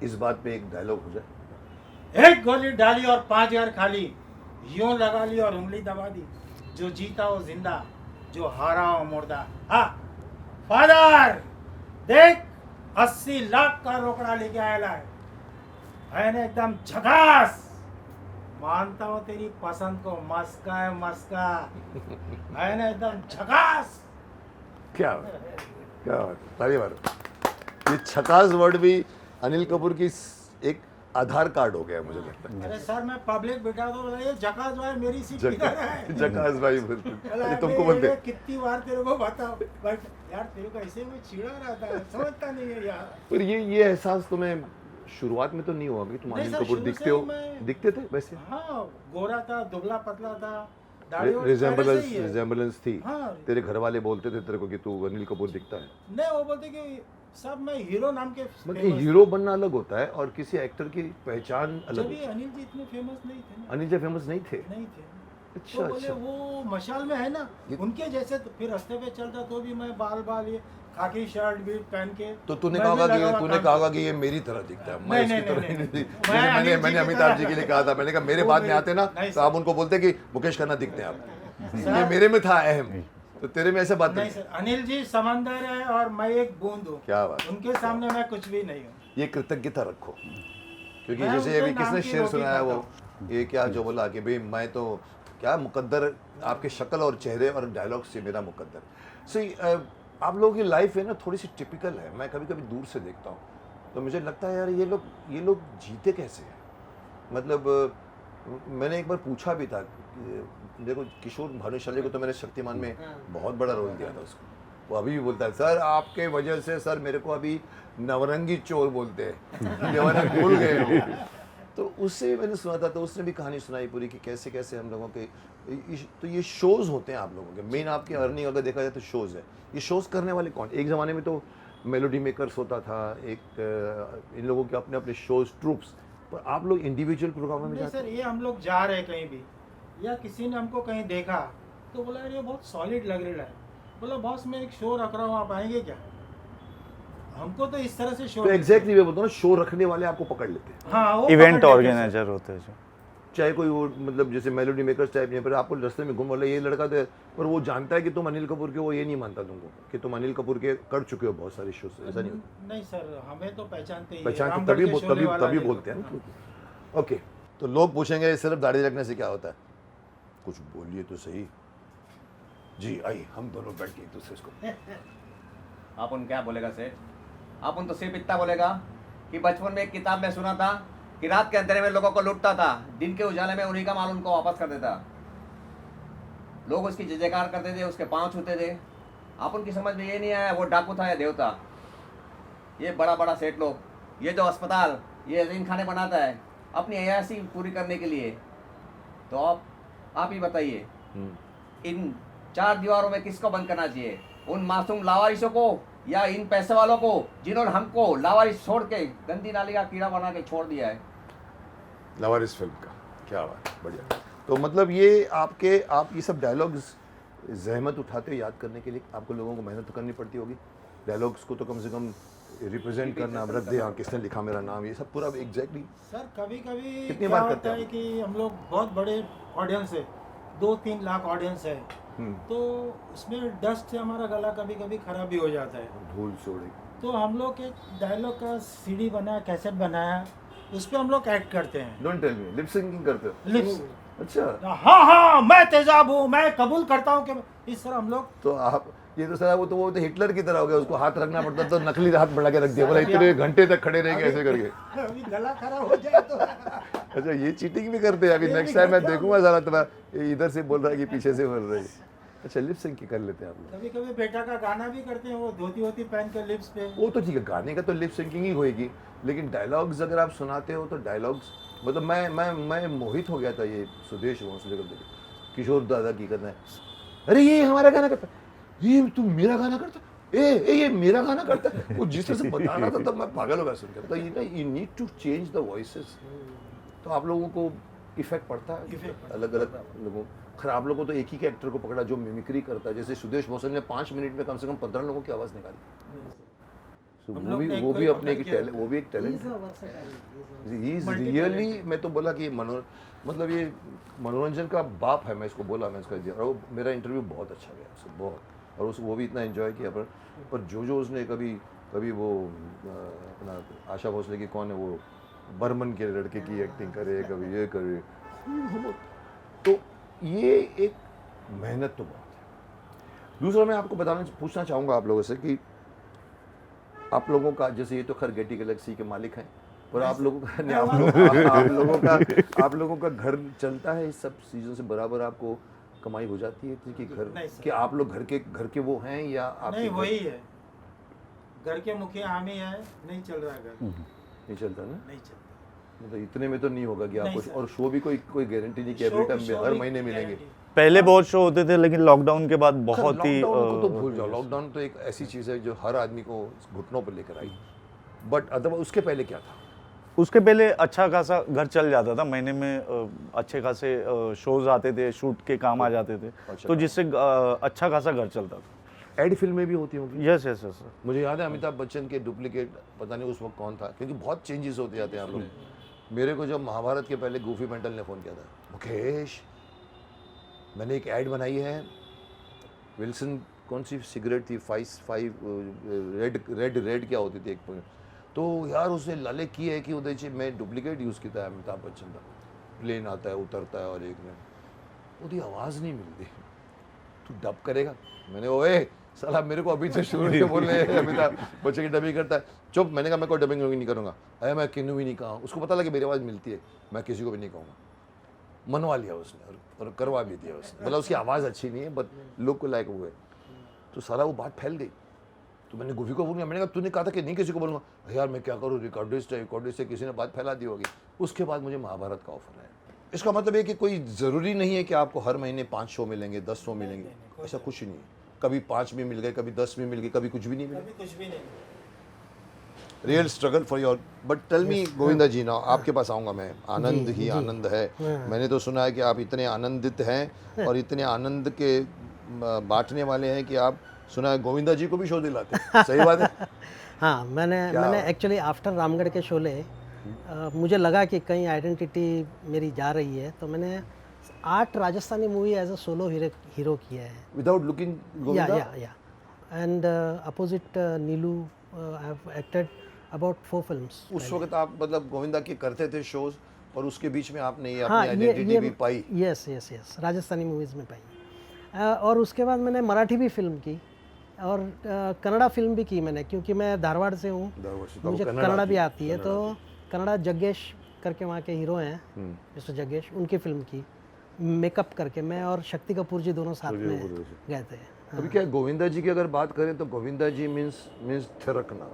इस बात पे एक डायलॉग हो जाए। एक गोली डाली और 5000 खाली, यूं लगा ली और उंगली दबा दी, जो जीता हो जिंदा, जो हारा हो मुर्दा। हाँ फादर देख 80 लाख का रोकड़ा लेके आया है ना, एकदम झकास। मानता हूँ तेरी पसंद को, मस्का है मस्का है ना, एकदम झकास। क्या बात, क्या बात, ताली मारो। ये छकास वर्ड भी अनिल कपूर की एक आधार कार्ड हो गया मुझे लगता है। अरे सर मैं पब्लिक बिठा दो, ये झकास भाई मेरी सीट किधर है? जकास भाई बोलते, अरे ये तुमको बोलते। कितनी बार तेरे को बताओ, बट यार तेरे को ऐसे में चिढ़ा रहता है, समझता नहीं है यार। पर ये एहसास तुम्हें शुरुआत में तो नहीं हुआ कि तुम नहीं अनिल सर, कपूर शुरू दिखते से हो, मैं- दिखते थे वैसे? हाँ गोरा था, दुबला पतला था, दाढ़ी वाढ़ी पहले से ही है। रिजेम्बलेंस थी। हाँ। तेरे घर वाले बोलते थे तेरे को कि तू अनिल कपूर दिखता है। नहीं वो बोलते कि सब मैं हीरो नाम के मतलब famous- हीरो बनना अलग होता है और किसी एक्टर की पहचान अलग जब होती ये है। अनिल जी इतने फेमस नहीं थे ना, अनिल जी फेमस नहीं थे? नहीं थे। अच्छा तो बोले अच्छा। वो मशाल में है ना, उनके जैसे। तो फिर रास्ते पे चलता तो भी मैं बाल ये खाकी शर्ट भी पहन के। तो तूने मैं भी कहा कि लगा हुआ तूने काम कहा कि ये मेरी तरह दिखता है, मैं नहीं, इसकी नहीं, तरह नहीं, नहीं नहीं। दिखता। मैं अनिल जी मैंने की अमिताभ तरह- जी के लिए कहा था, मैंने कहा मेरे वो बाद में मेरी- आते ना नहीं, तो आप उनको बोलते कि मुकेश खन्ना दिखते हैं आप। सर- ये मेरे में था अहम, तो तेरे में ऐसे बात नहीं नहीं। सर, अनिल जी समंदर है और मैं एक बूंद हूँ। क्या बात। उनके सामने मैं कुछ भी नहीं हूँ। ये कृतज्ञता रखो, क्योंकि मैं जैसे उनके अभी नाम किसने की शेर रोटी सुनाया वो, खाता ये क्या जो बोला कि भाई मैं तो क्या मुकद्दर, आपके शक्ल और चेहरे और डायलॉग से मेरा मुकद्दर। सही आप लोगों की लाइफ है ना थोड़ी सी टिपिकल है। मैं कभी कभी दूर से देखता हूँ तो मुझे लगता है यार ये लोग जीते कैसे हैं। मतलब मैंने एक बार पूछा भी था, देखो किशोर भानुशाली को तो मैंने शक्तिमान में बहुत बड़ा रोल दिया था उसको, वो अभी भी बोलता है सर आपके वजह से सर मेरे को अभी नवरंगी चोर बोलते हैं, जवाना भूल गए हो। तो उससे मैंने सुना था, तो उसने भी कहानी सुनाई पूरी कि कैसे कैसे हम लोगों के तो ये शोज होते हैं आप लोगों के। मेन आपकी अर्निंग अगर देखा जाए तो शोज है। ये शोज करने वाले कौन? एक ज़माने में तो मेलोडी मेकर्स होता था, एक इन लोगों के अपने अपने शोज ट्रूप्स, पर आप लोग इंडिविजुअल प्रोग्राम में नहीं जाते सर, ये हम लोग जा रहे हैं कहीं भी या किसी ने हमको कहीं देखा तो बोला यार ये बहुत सॉलिड लग रहा है। बोला बॉस मैं एक शो रख रहा हूँ, आप आएंगे क्या? हमको तो इस तरह से शो तो एग्जैक्टली मैं बोलता हूँ, शो रखने वाले आपको पकड़ लेते हैं। हाँ वो इवेंट पकड़ लेते हैं ऑर्गेनाइजर होते हैं जो। चाहे कोई वो मतलब जैसे मेलोडी मेकर्स टाइप नहीं, पर आपको रास्ते में घूम बोला ये लड़का तो, पर वो जानता है कि तुम अनिल कपूर के, वो ये नहीं मानता तुमको कि तुम अनिल कपूर के कर चुके हो बहुत सारे शोज, ऐसा नहीं होता। नहीं सर, हमें तो पहचानते ही हैं। पहचान रामगढ़ तभी के शोले तभी वाला तभी देखो। बोलते हैं ना। ओके, तो लोग पूछेंगे सिर्फ दाढ़ी रखने से क्या होता है? कुछ बोलिए तो सही जी। आई हम दोनों बैठ के एक दूसरे को आप उन क्या बोलेगा सेठ? आप उन तो सिर्फ इतना बोलेगा कि बचपन में एक किताब में सुना था कि रात के अंधेरे में लोगों को लूटता था, दिन के उजाले में उन्हीं का माल उनको वापस कर देता। लोग उसकी जय जयकार करते थे, उसके पांव छूते थे। आप उनकी समझ में ये नहीं आया वो डाकू था या देवता। ये बड़ा बड़ा सेठ लोग, ये जो अस्पताल, ये यतीम खाने बनाता है अपनी अयासी पूरी करने के लिए, तो आप ही बताइए इन चार दीवारों में किसको बंद करना चाहिए? उन मासूम लावारिसों को या इन पैसे वालों को जिन्होंने हमको लावारिस छोड़ के गंदी नाली का कीड़ा बना के छोड़ दिया है? लावारिस फिल्म का क्या बात, बढ़िया। तो मतलब ये आप ये सब डायलॉग्स जहमत उठाते हो याद करने के लिए? आपको लोगों को मेहनत तो करनी पड़ती होगी डायलॉग्स को, तो कम से कम रिप्रेजेंट करना, रख दे हाँ किसने लिखा मेरा नाम, ये सब पूरा एग्जैक्टली। सर कभी कभी कितनी क्या बार करते होता है हैं? कि हम लोग बहुत बड़े ऑडियंस है, 2-3 लाख ऑडियंस है, तो उसमें डस्ट से हमारा गला कभी कभी खराब भी हो जाता है। धूल छोड़े। तो हम लोग एक डायलॉग का सीडी बनाया, कैसेट बनाया उस पर हम लोग एक्ट करते हैं। Don't tell me, lip syncing करते हो? लिप्स, अच्छा, हाँ हाँ मैं तेजाब हूँ, मैं कबूल करता हूँ कि इस तरह हम लोग। तो आप ये तो सर वो तो हिटलर की तरह हो गया, उसको हाथ रखना पड़ता तो नकली हाथ बढ़ा के रख दिया, बोला इतने घंटे तक खड़े रहेंगे ऐसे करके। अभी गला खराब हो जाए तो अच्छा, ये चीटिंग भी करते हैं? अभी नेक्स्ट टाइम मैं देखूंगा जरा तुम्हारा, ये इधर से बोल रहा है कि पीछे से बोल रहा है। अच्छा, लिप सिंक कर लेते हैं आप लोग? कभी कभी बेटा का गाना भी करते हैं, वो धोती वोती पहन के लिप्स पे। वो तो ठीक है, गाने का तो लिप सिंकिंग ही होएगी, लेकिन डायलॉग्स अगर आप सुनाते हो तो डायलॉग्स, मतलब मैं मोहित हो गया था ये सुदेश भोंसले को देख, किशोर दादा की करना है, अरे ये हमारा गाना करता है, ये तू मेरा गाना करता है, ये मेरा गाना करता है। वो जिस तरह से बता रहा था तब मैं पागल हो गया सुनकर। तो you need to change the voices, तो आप लोगों को इफेक्ट पड़ता है अलग अलग लोगों। खैर आप लोगों को तो एक ही के एक्टर को पकड़ा जो मिमिक्री करता है, जैसे सुदेश भोंसले ने 5 मिनट में कम से कम 15 लोगों की आवाज़ निकाली। So, हम वो लोग भी ने वो कोई भी अपने पकड़ एक किया टैलेंट, वो भी एक टैलेंट ही इज रियली। मैं तो बोला कि मतलब ये मनोरंजन का बाप है, मैं इसको बोला, मैं इसका दिया, और वो मेरा इंटरव्यू बहुत अच्छा गया उससे, बहुत, और उस वो भी इतना एंजॉय किया। पर जो उसने कभी वो अपना आशा भोसले की कौन है वो बर्मन के लड़के की एक्टिंग करे, कभी ये करे, तो ये एक मेहनत तो बहुत है। दूसरा मैं आपको पूछना चाहूँगा आप लोगों से कि आप लोगों का, जैसे ये तो खैर गेटी गैलेक्सी के मालिक हैं, पर आप लोगों का नहीं, आप लोगों का घर चलता है इस सब चीज़ों से बराबर? आपको कमाई हो जाती है कि घर, कि आप लोग घर के वो हैं या आप? नहीं, वही है, घर के मुखिया हम ही है, नहीं चल रहा है घर, नहीं चलता ना? नहीं चलता। मतलब इतने में तो नहीं होगा कि आप नहीं कुछ, सर। और शो भी कोई गारंटी नहीं कि एवरी टाइम में हर महीने मिलेंगे। पहले बहुत शो होते थे, लेकिन लॉकडाउन के बाद बहुत ही लॉकडाउन को तो भूल जाओ, लॉकडाउन तो एक ऐसी चीज़ है जो हर आदमी को घुटनों पर लेकर आई, बट अदरवाइज उसके पहले क्या था? उसके पहले अच्छा खासा घर चल जाता था, महीने में अच्छे खासे शोज आते थे, शूट के काम आ जाते थे, तो जिससे अच्छा खासा घर चलता था। एड फिल्में भी होती होंगी? Yes yes yes sir. मुझे याद है अमिताभ बच्चन के डुप्लीकेट, पता नहीं उस वक्त कौन था, क्योंकि बहुत चेंजेस होते जाते हैं आप लोग। मेरे को जब महाभारत के पहले गूफी मेंटल ने फ़ोन किया था, मुकेश मैंने एक ऐड बनाई है, विल्सन कौन सी सिगरेट थी, 5 रेड क्या होती थी एक पॉइंट, तो यार उसने लाले की है कि उदय जी मैं डुप्लीकेट यूज़ किया है अमिताभ बच्चन का, प्लेन आता है उतरता है और एक में उसकी आवाज़ नहीं मिलती, तू डब करेगा? मैंने ओए साला मेरे को अभी से शुरू में बोलने अमिताभ बच्चन की डबिंग करता है, चुप। मैंने कहा मैं कोई डबिंग नहीं करूँगा, अरे मैं किन्नू भी नहीं कहा, उसको पता लगे मेरी आवाज़ मिलती है, मैं किसी को भी नहीं कहूँगा। मनवा लिया उसने और करवा भी दिया उसने, मतलब उसकी आवाज़ अच्छी नहीं है बट लोग को लायक हुए, तो सारा वो बात फैल गई। तो मैंने गुफी को बोलूँगा, मैंने कहा तूने कहा था कि नहीं किसी को बोलूँगा, यार मैं क्या करूँ, रिकॉर्डिस्ट है किसी ने बात फैला दी होगी। उसके बाद मुझे महाभारत का ऑफर है। इसका मतलब है कि कोई ज़रूरी नहीं है कि आपको हर महीने 5 शो मिलेंगे, 10 शो मिलेंगे, ऐसा कुछ नहीं है। कभी 5 भी मिल गए, कभी 10 भी मिल गए, कभी कुछ भी नहीं मिले। कुछ भी नहीं। Real struggle for your, but tell me Govinda ji ना, आपके पास आऊँगा मैं, आनंद ही आनंद है। मैंने तो सुना है कि आप इतने आनंदित हैं और इतने आनंद के बांटने वाले हैं कि आप, सुना है गोविंदा जी को भी शो दिलाते हैं, सही बात है? हाँ, मैंने एक्चुअली आफ्टर रामगढ़ के शोले मुझे लगा कि कहीं आइडेंटिटी मेरी जा रही है, तो मैंने 8 Rajasthani movie as a solo hero किया है। Without looking Govinda? या and opposite Neelu I have acted about 4 films. उस वक्त आप मतलब गोविंदा के करते थे शोज, और उसके बीच में आपने ये अपनी आइडेंटिटी भी पाई? यस राजस्थानी मूवीज़ में पाई। और उसके बाद मैंने मराठी भी फिल्म की और कन्नड़ा फिल्म भी की मैंने, क्योंकि मैं धारवाड़ से हूँ, मुझे कन्नड़ा भी आती है, तो कन्नड़ा जग्गेश करके वहाँ के हीरो हैं, मिस्टर जग्गेश, उनकी फिल्म की मेकअप करके मैं और शक्ति कपूर जी दोनों साथ में गए थे। अभी क्या है, गोविंदा जी की अगर बात करें तो गोविंदा जी मीन्स थिरकना।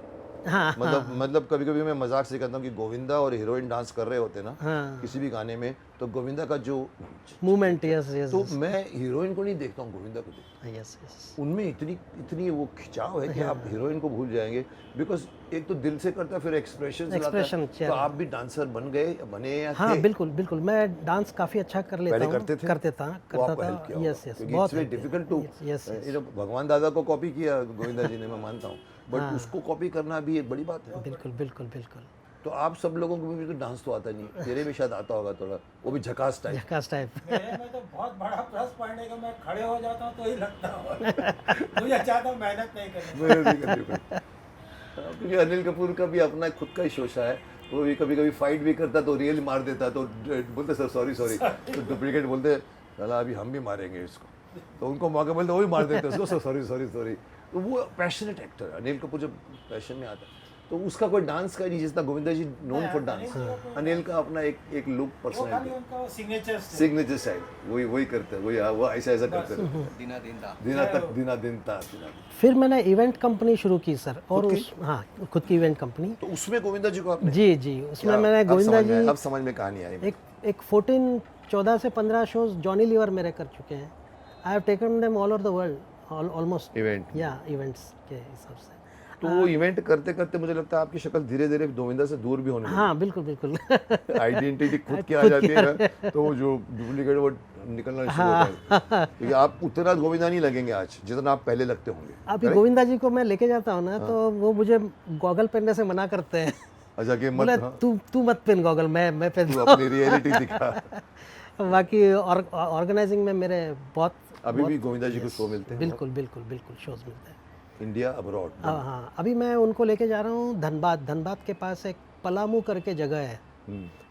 हाँ, मतलब कभी कभी मैं मजाक से कहता हूँ कि गोविंदा और हीरोइन डांस कर रहे होते ना हाँ, किसी भी गाने में, तो गोविंदा का जो मूवमेंट, यस तो मैं हीरोइन को नहीं देखता हूँ, गोविंदा को देखता हूँ। यस उनमें इतनी वो खिंचाव है कि आप हीरोइन को भूल जाएंगे, बिकॉज एक तो दिल से करता है, फिर एक्सप्रेशन से लाता है। तो आप भी डांसर बने या हाँ, थे? बिल्कुल मैं डांस काफ़ी अच्छा कर लेता हूँ। करता था। यस बहुत डिफिकल्ट टू, भगवान दादा को कॉपी किया गोविंदा जी ने, मैं मानता हूँ, बट उसको कॉपी करना भी एक बड़ी बात है। बिल्कुल तो आप सब लोगों को भी तो डांस तो आता नहीं, तेरे भी शायद आता होगा थोड़ा, वो भी झकास टाइप। मेरे में तो बहुत बड़ा प्लस पॉइंट है कि मैं खड़े हो जाता हूँ तो ही लगता हूँ। मुझे ज़्यादा मेहनत नहीं करनी। क्योंकि अनिल कपूर का भी अपना खुद का ही शोशा है, वो भी कभी कभी फाइट भी करता तो रियल मार देता, तो बोलते सर सॉरी सॉरी, तो डुप्लीकेट बोलते साला अभी हम भी मारेंगे इसको, तो उनको मौका मिलता वो भी मार देते उसको, सर सॉरी सॉरी सॉरी। तो वो पैशनेट एक्टर है अनिल कपूर, जब पैशन में आता है तो उसका कोई डांस का नहीं, जितना गोविंदा जी नोन फॉर डांस, अनिल का अपना एक लुक वो खाली पर्सनैलिटी उनका सिग्नेचर सिग्नेचर स्टाइल वही करते हैं, वही वो ऐसा करते रहते हैं, दिना दिन था दिन था। फिर मैंने इवेंट कंपनी शुरू की सर, और उस हाँ खुद की इवेंट कंपनी। तो उसमें गोविंदा जी को आपने जी उसमें मैंने अब गोविंदा समझ में- जी अब समझ में कहानी आई। एक 14 से 15 शोज जॉनी लीवर मेरे कर चुके हैं। I have taken them all over the world almost, event या इवेंट्स के हिसाब से। तो वो इवेंट करते करते मुझे लगता है आपकी शक्ल धीरे धीरे गोविंदा से दूर भी होने हाँ बिल्कुल बिल्कुल लगी, आइडेंटिटी खुद की आ जाती है ना, तो वो जो डुप्लीकेट वो निकलना शुरू होता है, क्योंकि आप उतना गोविंदा नहीं लगेंगे आज जितना आप पहले लगते होंगे। अभी गोविंदा जी को मैं लेके जाता हूँ ना, तो वो मुझे गॉगल पहनने से मना करते हैं। अच्छा कि मत, बोले हाँ, तू मत पहन गॉगल, मैं तू पहनता अपनी रियलिटी दिखा। हूँ। बाकी ऑर्गेनाइजिंग में मेरे बहुत अभी भी गोविंदा जी को शो मिलते हैं बिल्कुल शोज मिलते हैं। India abroad. हाँ अभी मैं उनको लेके जा रहा हूँ धनबाद के पास एक पलामू करके जगह है,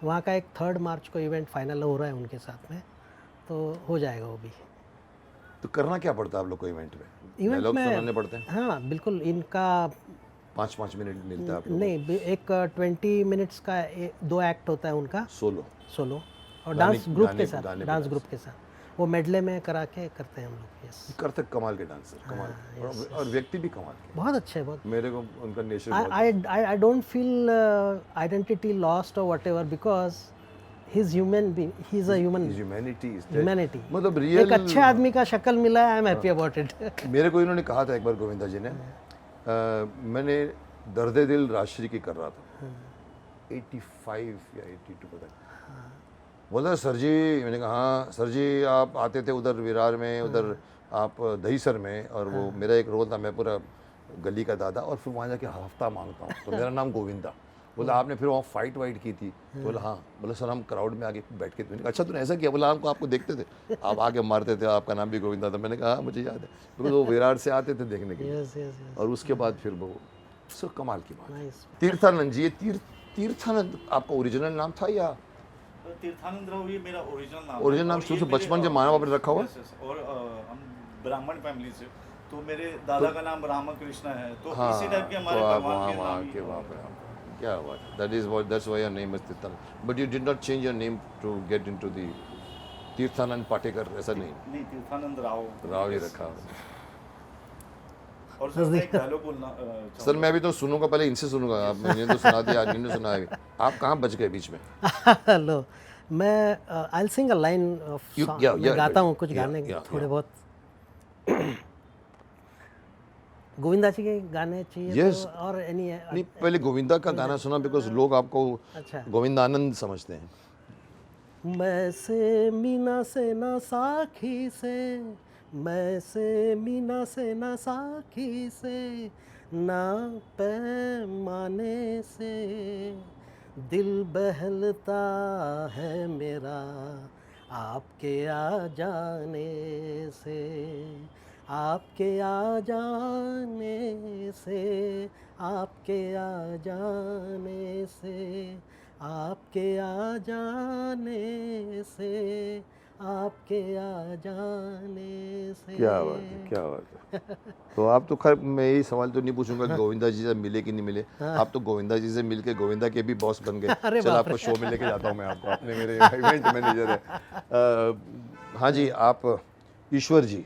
वहाँ का एक 3 मार्च को इवेंट फाइनल हो रहा है उनके साथ में, तो हो जाएगा वो भी। तो करना क्या पड़ता है आप लोग को इवेंट में? इवेंट डायलॉग में सुनाने पड़ते हैं? हाँ बिल्कुल, इनका 5-5 मिनट मिलता है आप लोगों नहीं, एक 20 मिनट्स का 2 एक्ट होता है उनका को? सोलो, और गाने- डांस ग्रुप गाने- के साथ, गाने पे डांस डांस। ग्रुप के साथ वो मेडले में करा के करते हैं हम लोग। यस, करते कमाल के डांसर, कमाल के। और व्यक्ति भी कमाल के। बहुत अच्छे, बहुत। मेरे को उनका नेचर बहुत I don't feel identity lost or whatever, because he's human being, he's a human, humanity humanity। मतलब एक रियल अच्छे आदमी का शक्ल मिला है, I am happy about it. मेरे को इन्होंने कहा था एक बार गोविंदा जी ने, मैंने दर्द दिल राजश्री की कर रहा था 85 या 82 पता नहीं, बोला सर जी, मैंने कहा हाँ सर जी, आप आते थे उधर विरार में, उधर आप दहीसर में, और वो मेरा एक रोल था, मैं पूरा गली का दादा, और फिर वहाँ जाके हफ्ता मांगता हूँ, तो मेरा नाम गोविंदा। बोला आपने फिर वहाँ फाइट वाइट की थी? तो बोला हाँ। बोला सर हम क्राउड में आके बैठ के, मैंने कहा अच्छा तूने ऐसा किया? बोला आपको देखते थे, आप आके मारते थे, आपका नाम भी गोविंदा था। मैंने कहा हाँ मुझे याद है, तो वो विरार से आते थे देखने के लिए। यस यस और उसके बाद फिर वो सो कमाल की बात। नाइस। तीर्थानंद जी, ये तीर्थानंद आपका ओरिजिनल नाम था या तीर्थानंद राव ये मेरा ओरिजिनल नाम ओरिजिनल नाम शुरू से बचपन से माँ बाप ने रखा हुआ? और हम ब्राह्मण फैमिली से, तो मेरे दादा का नाम रामकृष्ण है, तो हाँ, इसी टाइप के हमारे तो आप भगवान वहाँ के वहाँ नाम ही के हैं। वहाँ पे क्या बात, that's why your name is Tirthanand, but you did not change your name to get into the Tirthanand Patekar, ऐसा नहीं, नहीं, तीर्थानंद राव राव ही रखा। और सर मैं एक डायलॉग बोलना सर मैं अभी तो सुनूंगा, पहले इनसे सुनूंगा, आप मैंने तो सुना दिया, आज इन्होंने सुना है। आप कहाँ बच गए बीच में? हेलो, मैं आई सिंग अ लाइन ऑफ, मैं गाता हूँ कुछ गाने थोड़े बहुत। गोविंदा जी के गाने चाहिए? Yes. तो और एनी नहीं, पहले गोविंदा का गाना सुना, बिकॉज लोग आपको अच्छा। गोविंदानंद समझते हैं। मैं से मीना से ना साखी से, मैं से मीना से ना साखी से, ना पैमाने से, दिल बहलता है मेरा आपके आ जाने से, आपके आ जाने से, आपके आ जाने से, आपके आ जाने से, आपके आ जाने से। क्या बात है, क्या बात है। तो आप तो खैर, मैं यही सवाल तो नहीं पूछूंगा कि गोविंदा जी से मिले कि नहीं मिले, आप तो गोविंदा जी से मिलके गोविंदा के भी बॉस बन गए। अरे चल बाप आपको शो में लेके जाता हूँ मैं आपको, आपने मेरे इवेंट मैनेजर है। हाँ जी, आप ईश्वर जी,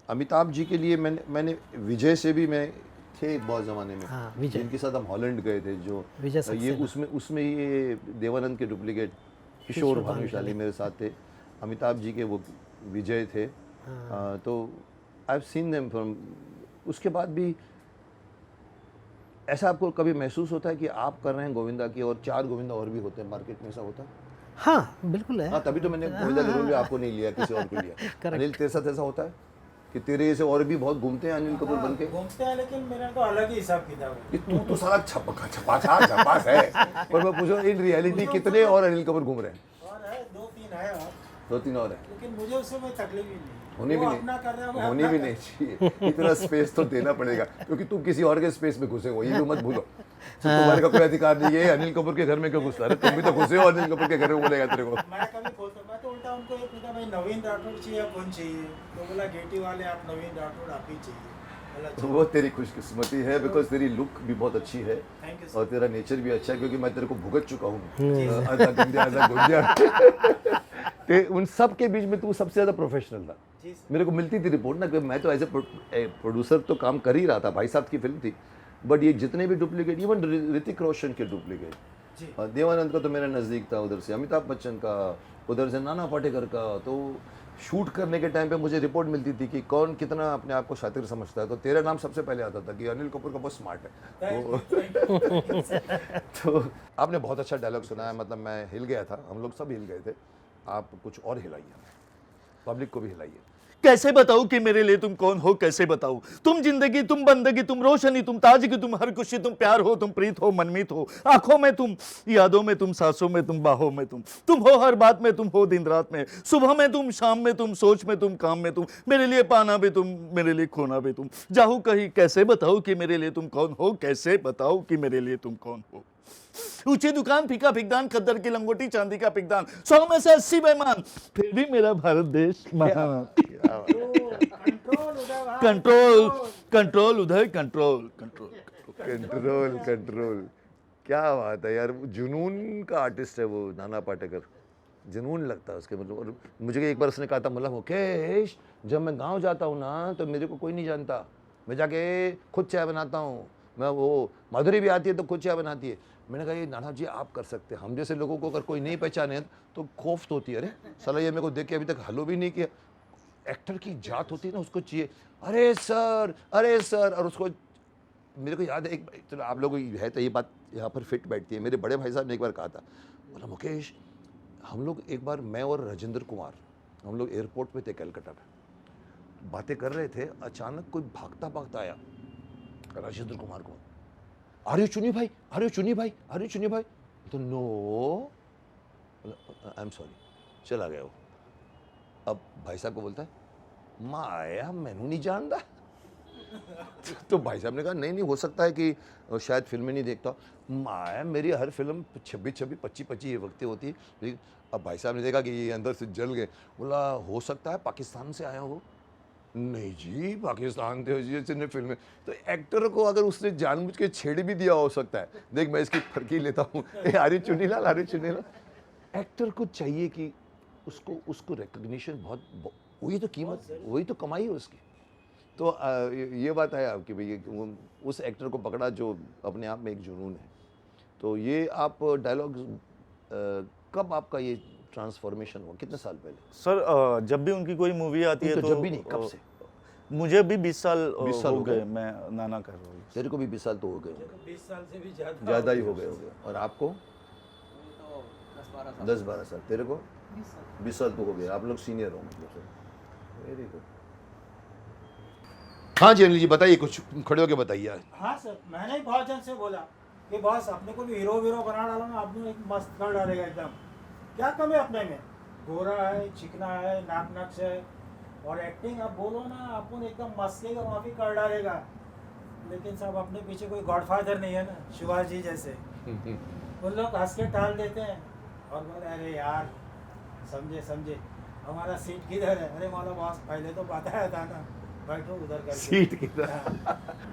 अमिताभ जी के लिए मैंने विजय से भी मैं थे बहुत ज़माने में, हाँ, विजय। जिनके साथ हम हॉलैंड गए थे, जो विजय ये सक्सेना। उसमें ये देवानंद के डुप्लीकेट किशोर भानुशाली मेरे साथ थे, अमिताभ जी के वो विजय थे। तो I have seen them from, उसके बाद भी ऐसा आपको कभी महसूस होता है कि आप कर रहे हैं गोविंदा की और 4 गोविंदा और भी होते हैं मार्केट में, ऐसा होता है? हाँ बिल्कुल है। हाँ, तभी तो मैंने गोविंदा के रोल में आपको नहीं लिया, किसी और को लिया। अनिल तेरे साथ ऐसा होता है कि तेरे जैसे और भी बहुत घूमते हैं अनिल कपूर बन के? घूमते हैं, लेकिन मेरा तो अलग ही हिसाब किताब है। कि तू तो साला छपास है, पर मैं पूछूं इन रियलिटी कितने और अनिल कपूर घूम रहे हैं? और है 2-3 है और, 2-3 और है। लेकिन मुझे उससे कोई तकलीफ ही नहीं। होनी भी वो नहीं अपना कर रहा है, मैं होनी अपना भी कर नहीं चाहिए। इतना स्पेस तो देना पड़ेगा, क्योंकि तुम किसी और के स्पेस में घुसे हो, ये भी मत भूलो। तो तुम्हारे का कोई अधिकार नहीं है अनिल कपूर के घर में क्यों घुसता है, तुम भी तो घुसे हो अनिल कपूर के घर में, बोलेगा तेरे को। मैं कभी बोलता, मैं तो उल्टा उनको ये पूछा, भाई नवीन राठौड़ चाहिए, कौन चाहिए? तो बोला गेटी वाले आप, नवीन राठौड़ आप ही चाहिए। बोला तो चलो, वो तेरी खुशकिस्मती है, बिकॉज तेरी लुक भी बहुत अच्छी है थैंक यू और तेरा नेचर भी अच्छा है, क्योंकि मैं तेरे को भुगत चुका हूँ आधा गंजा आधा गुंजा। ते उन सब के बीच में तू सबसे ज्यादा प्रोफेशनल था। जी सर। मेरे को मिलती थी रिपोर्ट ना कि मैं तो एज ए प्रोड्यूसर तो काम कर ही रहा था, भाई साहब की फिल्म थी, बट ये जितने भी डुप्लीकेट, इवन ऋतिक रोशन के डुप्लीकेट, जी। और देवानंद का तो मेरा नज़दीक था, उधर से अमिताभ बच्चन का, उधर से नाना पाटेकर का, तो शूट करने के टाइम पे मुझे रिपोर्ट मिलती थी कि कौन कितना अपने आप को शातिर समझता है, तो तेरा नाम सबसे पहले आता था कि अनिल कपूर का बहुत स्मार्ट है। तो आपने बहुत अच्छा डायलॉग सुनाया, मतलब मैं हिल गया था, हम लोग सब हिल गए थे। आप कुछ और हिलाइए, पब्लिक को भी हिलाइए। कैसे बताऊं कि मेरे लिए तुम कौन हो, कैसे बताऊं? तुम जिंदगी, तुम बंदगी, तुम रोशनी, तुम ताजगी, तुम हर खुशी, तुम प्यार हो, तुम प्रीत हो, मनमीत हो, आंखों में तुम, यादों में तुम, सांसों में तुम, बाहों में तुम हो हर बात में, तुम हो दिन रात में, सुबह में तुम, शाम में तुम, सोच में तुम, काम में तुम, मेरे लिए पाना भी तुम, मेरे लिए खोना भी तुम। जाहू कहीं कैसे बताऊं कि मेरे लिए तुम कौन हो, कैसे बताऊं कि मेरे लिए तुम कौन हो? ऊंची दुकान, फीका फिकदान, खद्दर की लंगोटी, चांदी का पिकदान, 100 में से 80 बेईमान, फिर भी मेरा भारत देश महान। कंट्रोल उदय भाई, कंट्रोल कंट्रोल उधर, कंट्रोल कंट्रोल। कंट्रोल कंट्रोल, क्या बात है यार, जुनून का आर्टिस्ट है वो नाना पाटेकर, जुनून लगता है उसके, मतलब। और मुझे एक बार उसने कहा था, मतलब मुकेश जब मैं गांव जाता हूँ ना तो मेरे को कोई नहीं जानता, मैं जाके खुद चाय बनाता हूँ, मैं वो माधुरी भी आती है तो खुद चाय बनाती है। मैंने कहा ये नाना जी आप कर सकते हैं, हम जैसे लोगों को अगर कोई नहीं पहचाने तो खौफ तो होती है, अरे साला ये मेरे को देख के अभी तक हलो भी नहीं किया। एक्टर की जात होती है ना, उसको चाहिए अरे सर, और उसको, मेरे को याद है एक, चलो आप लोगों की है तो ये बात यहाँ पर फिट बैठती है, मेरे बड़े भाई साहब ने एक बार कहा था, बोला मुकेश हम लोग एक बार, मैं और राजेंद्र कुमार, हम लोग एयरपोर्ट पे थे कलकत्ता में, बातें कर रहे थे, अचानक कोई भागता भागता आया राजेंद्र कुमार को, आर यू चुनी भाई, आर यू चुनी भाई, आर यू चुनी भाई, तो नो आई एम सॉरी, चला गया वो। अब भाई साहब को बोलता है माया मैनू नहीं जानता। तो भाई साहब ने कहा नहीं हो सकता है कि शायद फिल्में नहीं देखता, माया मेरी हर फिल्म 26-25 ये वक्तें होती है, लेकिन अब भाई साहब ने देखा कि ये अंदर से जल गए, बोला हो सकता है पाकिस्तान से आया हो। नहीं जी पाकिस्तान थे जी ने फिल्में, तो एक्टर को अगर उसने जानबूझ के छेड़ भी दिया हो सकता है, देख मैं इसकी फर्की लेता हूँ, आर्य चुनीलाल, आर्य चुनीलाल, एक्टर को चाहिए कि उसको रिकग्निशन बहुत, वही तो कीमत, वही तो कमाई है उसकी। तो ये बात है आपकी भाई, उस एक्टर को पकड़ा जो अपने आप में एक जुनून है। तो ये आप डायलॉग कब आपका ये ट्रांसफॉर्मेशन हुआ, कितने साल पहले? सर जब भी उनकी कोई मूवी आती है तो तो जब भी नहीं, कब से? मुझे अभी 20 साल 20 साल हो हो गए, गए? मैं नाना कर रहा हूँ। तेरे को भी 20 साल तो हो गए होंगे, 20 साल से भी ज्यादा ज़्यादा ही हो गए होंगे। और आपको? तो 10-12 साल 10-12 साल। तेरे को 20 साल तो हो गए, आप लोग सीनियर हो मतलब। Very good. हाँ जी अनिल जी बताइए, कुछ खड़े होके बताइए। हाँ सर, मैंने ही बहुत जन से बोला कि बॉस अपने को भी हीरो वीरो बना डालो ना, आपने एक मस्त कर डालेगा एकदम। क्या कमी है अपने में? गोरा है, चिकना है, नाक नक्श है, और एक्टिंग आप बोलो ना, अपन एकदम मस्के का माफी कर डालेगा। लेकिन सब अपने पीछे कोई गॉडफादर नहीं है ना, शिवाजी जैसे, उन लोग हंस के टाल देते हैं और बोले अरे यार समझे हमारा सीट किधर है? अरे माला बॉस पहले तो बताया था ना, बैठो उधर करके। सीट किधर?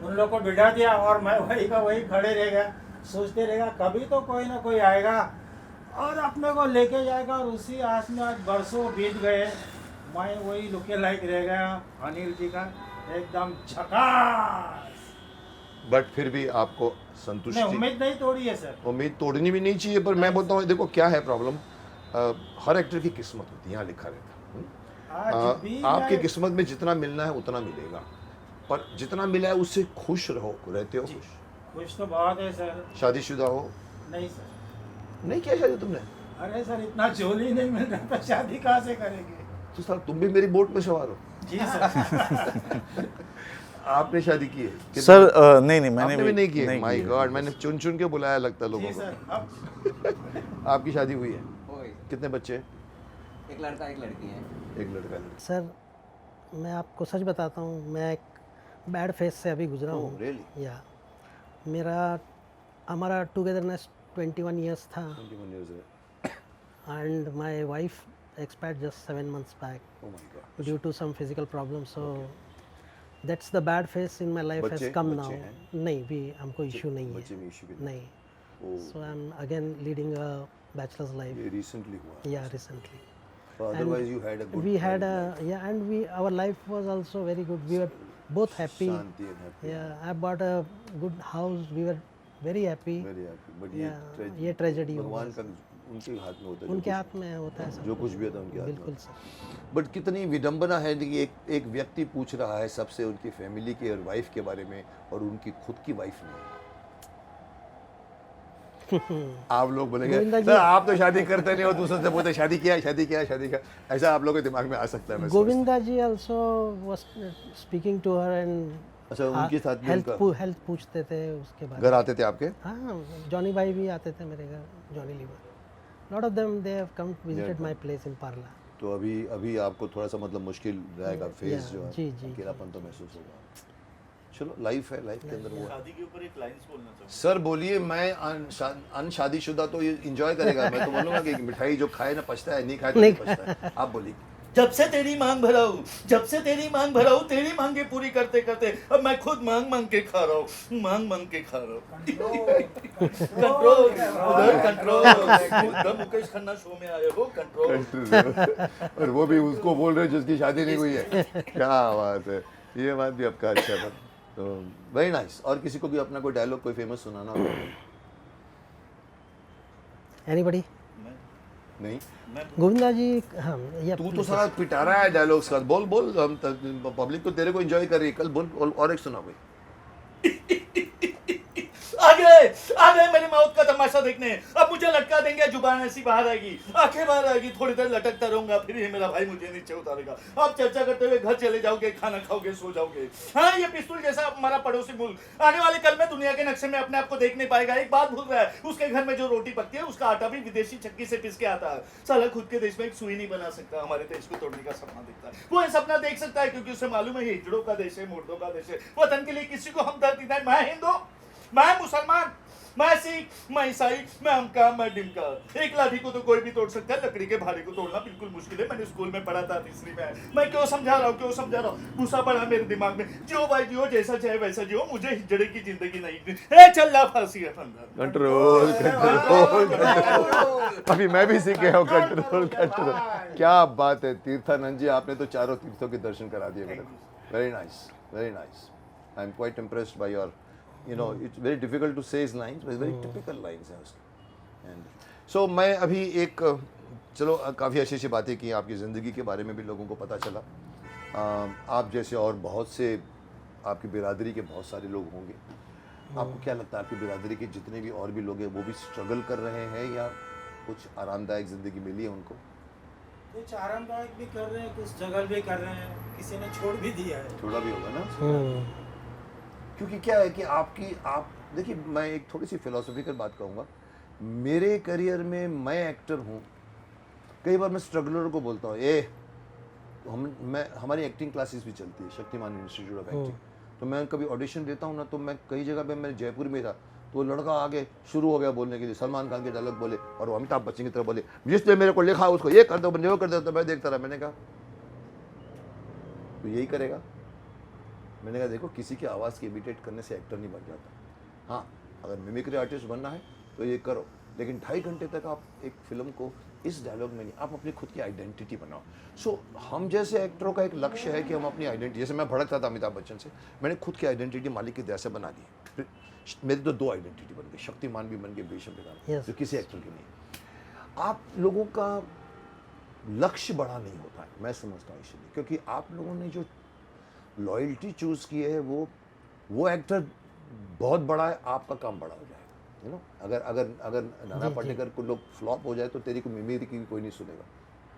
उन लोग को बिठा दिया और मैं वही का वही खड़े रह गया, सोचते रहेगा कभी तो कोई ना कोई आएगा और अपने को लेके जाएगा। और उसी आस में आज बरसों बीत गए, मैं वही लुके लाइक रह गया अनिल जी का, एकदम झकास। बट फिर भी आपको नहीं, संतुष्टि, उम्मीद नहीं तोड़ी है सर। उम्मीद तोड़नी भी नहीं चाहिए, पर मैं बोलता हूँ देखो क्या है प्रॉब्लम, हर एक्टर की किस्मत होती है, यहाँ लिखा रहता है। आज भी आपकी मैं- किस्मत में जितना मिलना है उतना मिलेगा, पर जितना मिला है उससे खुश रहो, रहते हो जी। खुश। खुश तो बहुत है सर। शादीशुदा हो? नहीं सर। नहीं किया शादी तुमने? अरे सर इतना झोली नहीं मिल रहा तो शादी कहाँ से करेंगे? तो सर तुम भी मेरी बोट में सवार हो। जी सर। आपने शादी की है? कितने- सर नहीं मैंने आपने भी नहीं की है? नहीं माय की है। गॉड, मैंने चुन चुन के बुलाया लगता है लोगों जी सर। को। अब आपकी शादी हुई है? हो गई। कितने बच्चे? एक लड़का एक लड़की है। एक लड़का लड़की। सर मैं आपको सच बताता हूँ, मैं एक बैड फेज से अभी गुजरा Oh, हूँ। really? या हमारा टुगेदरनेस 21 years था 21 years है। and my wife expired just 7 months back Oh my God. due to some physical problems. So that's the bad phase in my life has बच्चे come now. हैं? नहीं भी हमको इशू नहीं बच्चे है, में issue भी नहीं. Oh, So I'm again leading a bachelor's life. ये recently हुआ। Yeah, recently. So otherwise you had a good We had life. and our life was also very good. We were both happy. Shanti and happy. Yeah, I bought a good house. We were very happy. Very happy. But Yeah, ये ये tragedy हो भगवान गया। का उनके हाथ में होता है। उनके हाथ में होता है सब जो कुछ। कुछ भी होता है उनके हाथ में। बिल्कुल सर। बट कितनी विडंबना है कि एक व्यक्ति पूछ रहा है सबसे उनकी फैमिली के और वाइफ के बारे में और उनकी खुद की वाइफ नहीं। आप लोग बोलेंगे गोविंदा जी- सर आप तो शादी करते नहीं हो, दूसरे से बोलते शादी किया ऐसा आप लोगों के दिमाग में आ सकता है। मैं समझता गोविंदा जी also was speaking to her and हूं। अच्छा उनके साथ भी उनका हेल्थ पूछते थे उसके बारे घर में। आते थे आपके? हाँ, जॉनी भाई भी आते थे मेरे घर, Johnny Lever. Lot of them they have come visited my place in Parla. तो अभी आपको थोड़ा सा मतलब मुश्किल रहेगा फेज Yeah, जो है, जी, जी, अकेलापन तो महसूस होगा। चलो लाइफ है, लाइफ के अंदर हुआ। शादी के ऊपर एक लाइंस बोलना चाहूँगा। सर बोलिए। मैं अनशादीशुदा तो ये इंजॉय करेगा। मैं तो बोलूंगा कि मिठाई जो खाए ना पछता है, नहीं खाए तो नहीं पछता है। आप बोलिए। जब से तेरी मांग भराऊं, तेरी मांगे पूरी करते करते अब मैं खुद मांग के खा रहा हूँ, मांग के खा रहा हूँ। कंट्रोल उधर मुकेश खन्ना शो में आए हो, कंट्रोल। और वो भी उसको बोल रहे जिसकी शादी नहीं हुई है। क्या बात है, ये बात भी आपका अच्छा था। तो वेरी नाइस। और किसी को भी अपना कोई डायलॉग कोई फेमस सुनाना हो? एनीबॉडी? नहीं, गोविंदा जी, हाँ, या तू तो सारा पिटारा है डायलॉग्स का। बोल हम पब्लिक तो तेरे को एंजॉय कर रही है। कल बोल और एक सुना भाई। आ गए मेरी मौत का तमाशा देखने। अब मुझे लटका देंगे, जुबान ऐसी बाहर आएगी, आंखें बाहर आएगी, थोड़ी देर लटकता रहूंगा, फिर ये मेरा भाई मुझे नीचे उतारेगा। आप चर्चा करते हुए घर चले जाओगे, खाना खाओगे, सो जाओगे। हाँ, ये पिस्तौल जैसा हमारा पड़ोसी मुल्क आने वाले कल में दुनिया के नक्शे में अपने आप को देख नहीं पाएगा। एक बात भूल रहा है, उसके घर में जो रोटी पकती है उसका आटा भी विदेशी चक्की से पिस के आता है। साला खुद के देश में एक सुई नहीं बना सकता, हमारे देश को तोड़ने का सपना देखता है। वो ये सपना देख सकता है क्योंकि उसे मालूम है ये हिजड़ों का देश है, मुर्दों का देश है। वतन के लिए किसी को हमदर्दी नहीं। मैं हिंदू, मैं मुसलमान, मैं सिख, मैं ईसाई, मैं अमका, मैं डिमका। एक लाठी को तो कोई भी तोड़ सकता है, लकड़ी के भारे को तोड़ना बिल्कुल मुश्किल है। मैंने स्कूल में पढ़ा था, तीसरी में। मैं क्यों समझा रहा हूँ, गुस्सा पड़ा मेरे दिमाग में। जियो भाई जियो, जैसा चाहे वैसा जियो, मुझे हिजड़े की जिंदगी नहीं। ए चल ला फांसी है फंदा। कंट्रोल। अभी मैं भी सीख गया हूँ कंट्रोल। क्या बात है तीर्थानंद जी, आपने तो चारों तीर्थों के दर्शन करा दिए मेरे को। Very nice, very nice. I am quite impressed by your, you know, it's very difficult to say his lines, but very typical lines हैं उसकी। And so मैं अभी एक चलो काफ़ी अच्छी अच्छी बातें की, आपकी ज़िंदगी के बारे में भी लोगों को पता चला। आप जैसे और बहुत से आपकी बिरादरी के बहुत सारे लोग होंगे। आपको क्या लगता है आपकी बिरादरी के जितने भी और भी लोग हैं वो भी स्ट्रगल कर रहे हैं या कुछ आरामदायक ज़िंदगी मिली है उनको? कुछ आरामदायक भी कर रहे हैं, कुछ स्ट्रगल भी कर रहे हैं, किसी ने छोड़ भी दिया है। थोड़ा भी होगा ना, क्योंकि क्या है कि आप देखिए, मैं एक थोड़ी सी फिलोसॉफिकल बात कहूँगा। मेरे करियर में मैं एक्टर हूँ, कई बार मैं स्ट्रगलर को बोलता हूँ हमारी एक्टिंग क्लासेस भी चलती है शक्तिमान इंस्टीट्यूट ऑफ एक्टिंग। तो मैं कभी ऑडिशन देता हूँ ना, तो मैं कई जगह पे, मैं जयपुर में था तो लड़का आगे शुरू हो गया बोलने के लिए, सलमान खान के डायलॉग बोले और वो अमिताभ बच्चन की तरह बोले, जिसने मेरे को लिखा उसको ये कर दो, वो कर दो। तो मैं देखता रहा, मैंने कहा तो यही करेगा? मैंने कहा देखो, किसी की आवाज़ की इमिटेट करने से एक्टर नहीं बन जाता। हाँ, अगर मिमिक्री आर्टिस्ट बनना है तो ये करो, लेकिन 2.5 घंटे तक आप एक फिल्म को इस डायलॉग में नहीं, आप अपनी खुद की आइडेंटिटी बनाओ। सो हम जैसे एक्टरों का एक लक्ष्य है कि हम अपनी आइडेंटिटी, जैसे मैं भड़कता था अमिताभ बच्चन से, मैंने खुद की आइडेंटिटी मालिक की दया से बना दी। फिर मेरी तो 2 आइडेंटिटी बन गई, शक्तिमान भी बन गई, बेशक भी बन गई, जो किसी एक्टर की नहीं। आप लोगों का लक्ष्य बड़ा नहीं होता है, मैं समझता हूँ इसलिए, क्योंकि आप लोगों ने जो लॉयल्टी चूज की है वो एक्टर बहुत बड़ा है, आपका काम बड़ा हो जाएगा। यू नो, अगर नाना पाटेकर को लोग फ्लॉप हो जाए तो तेरी को मिमिक्री की कोई नहीं सुनेगा।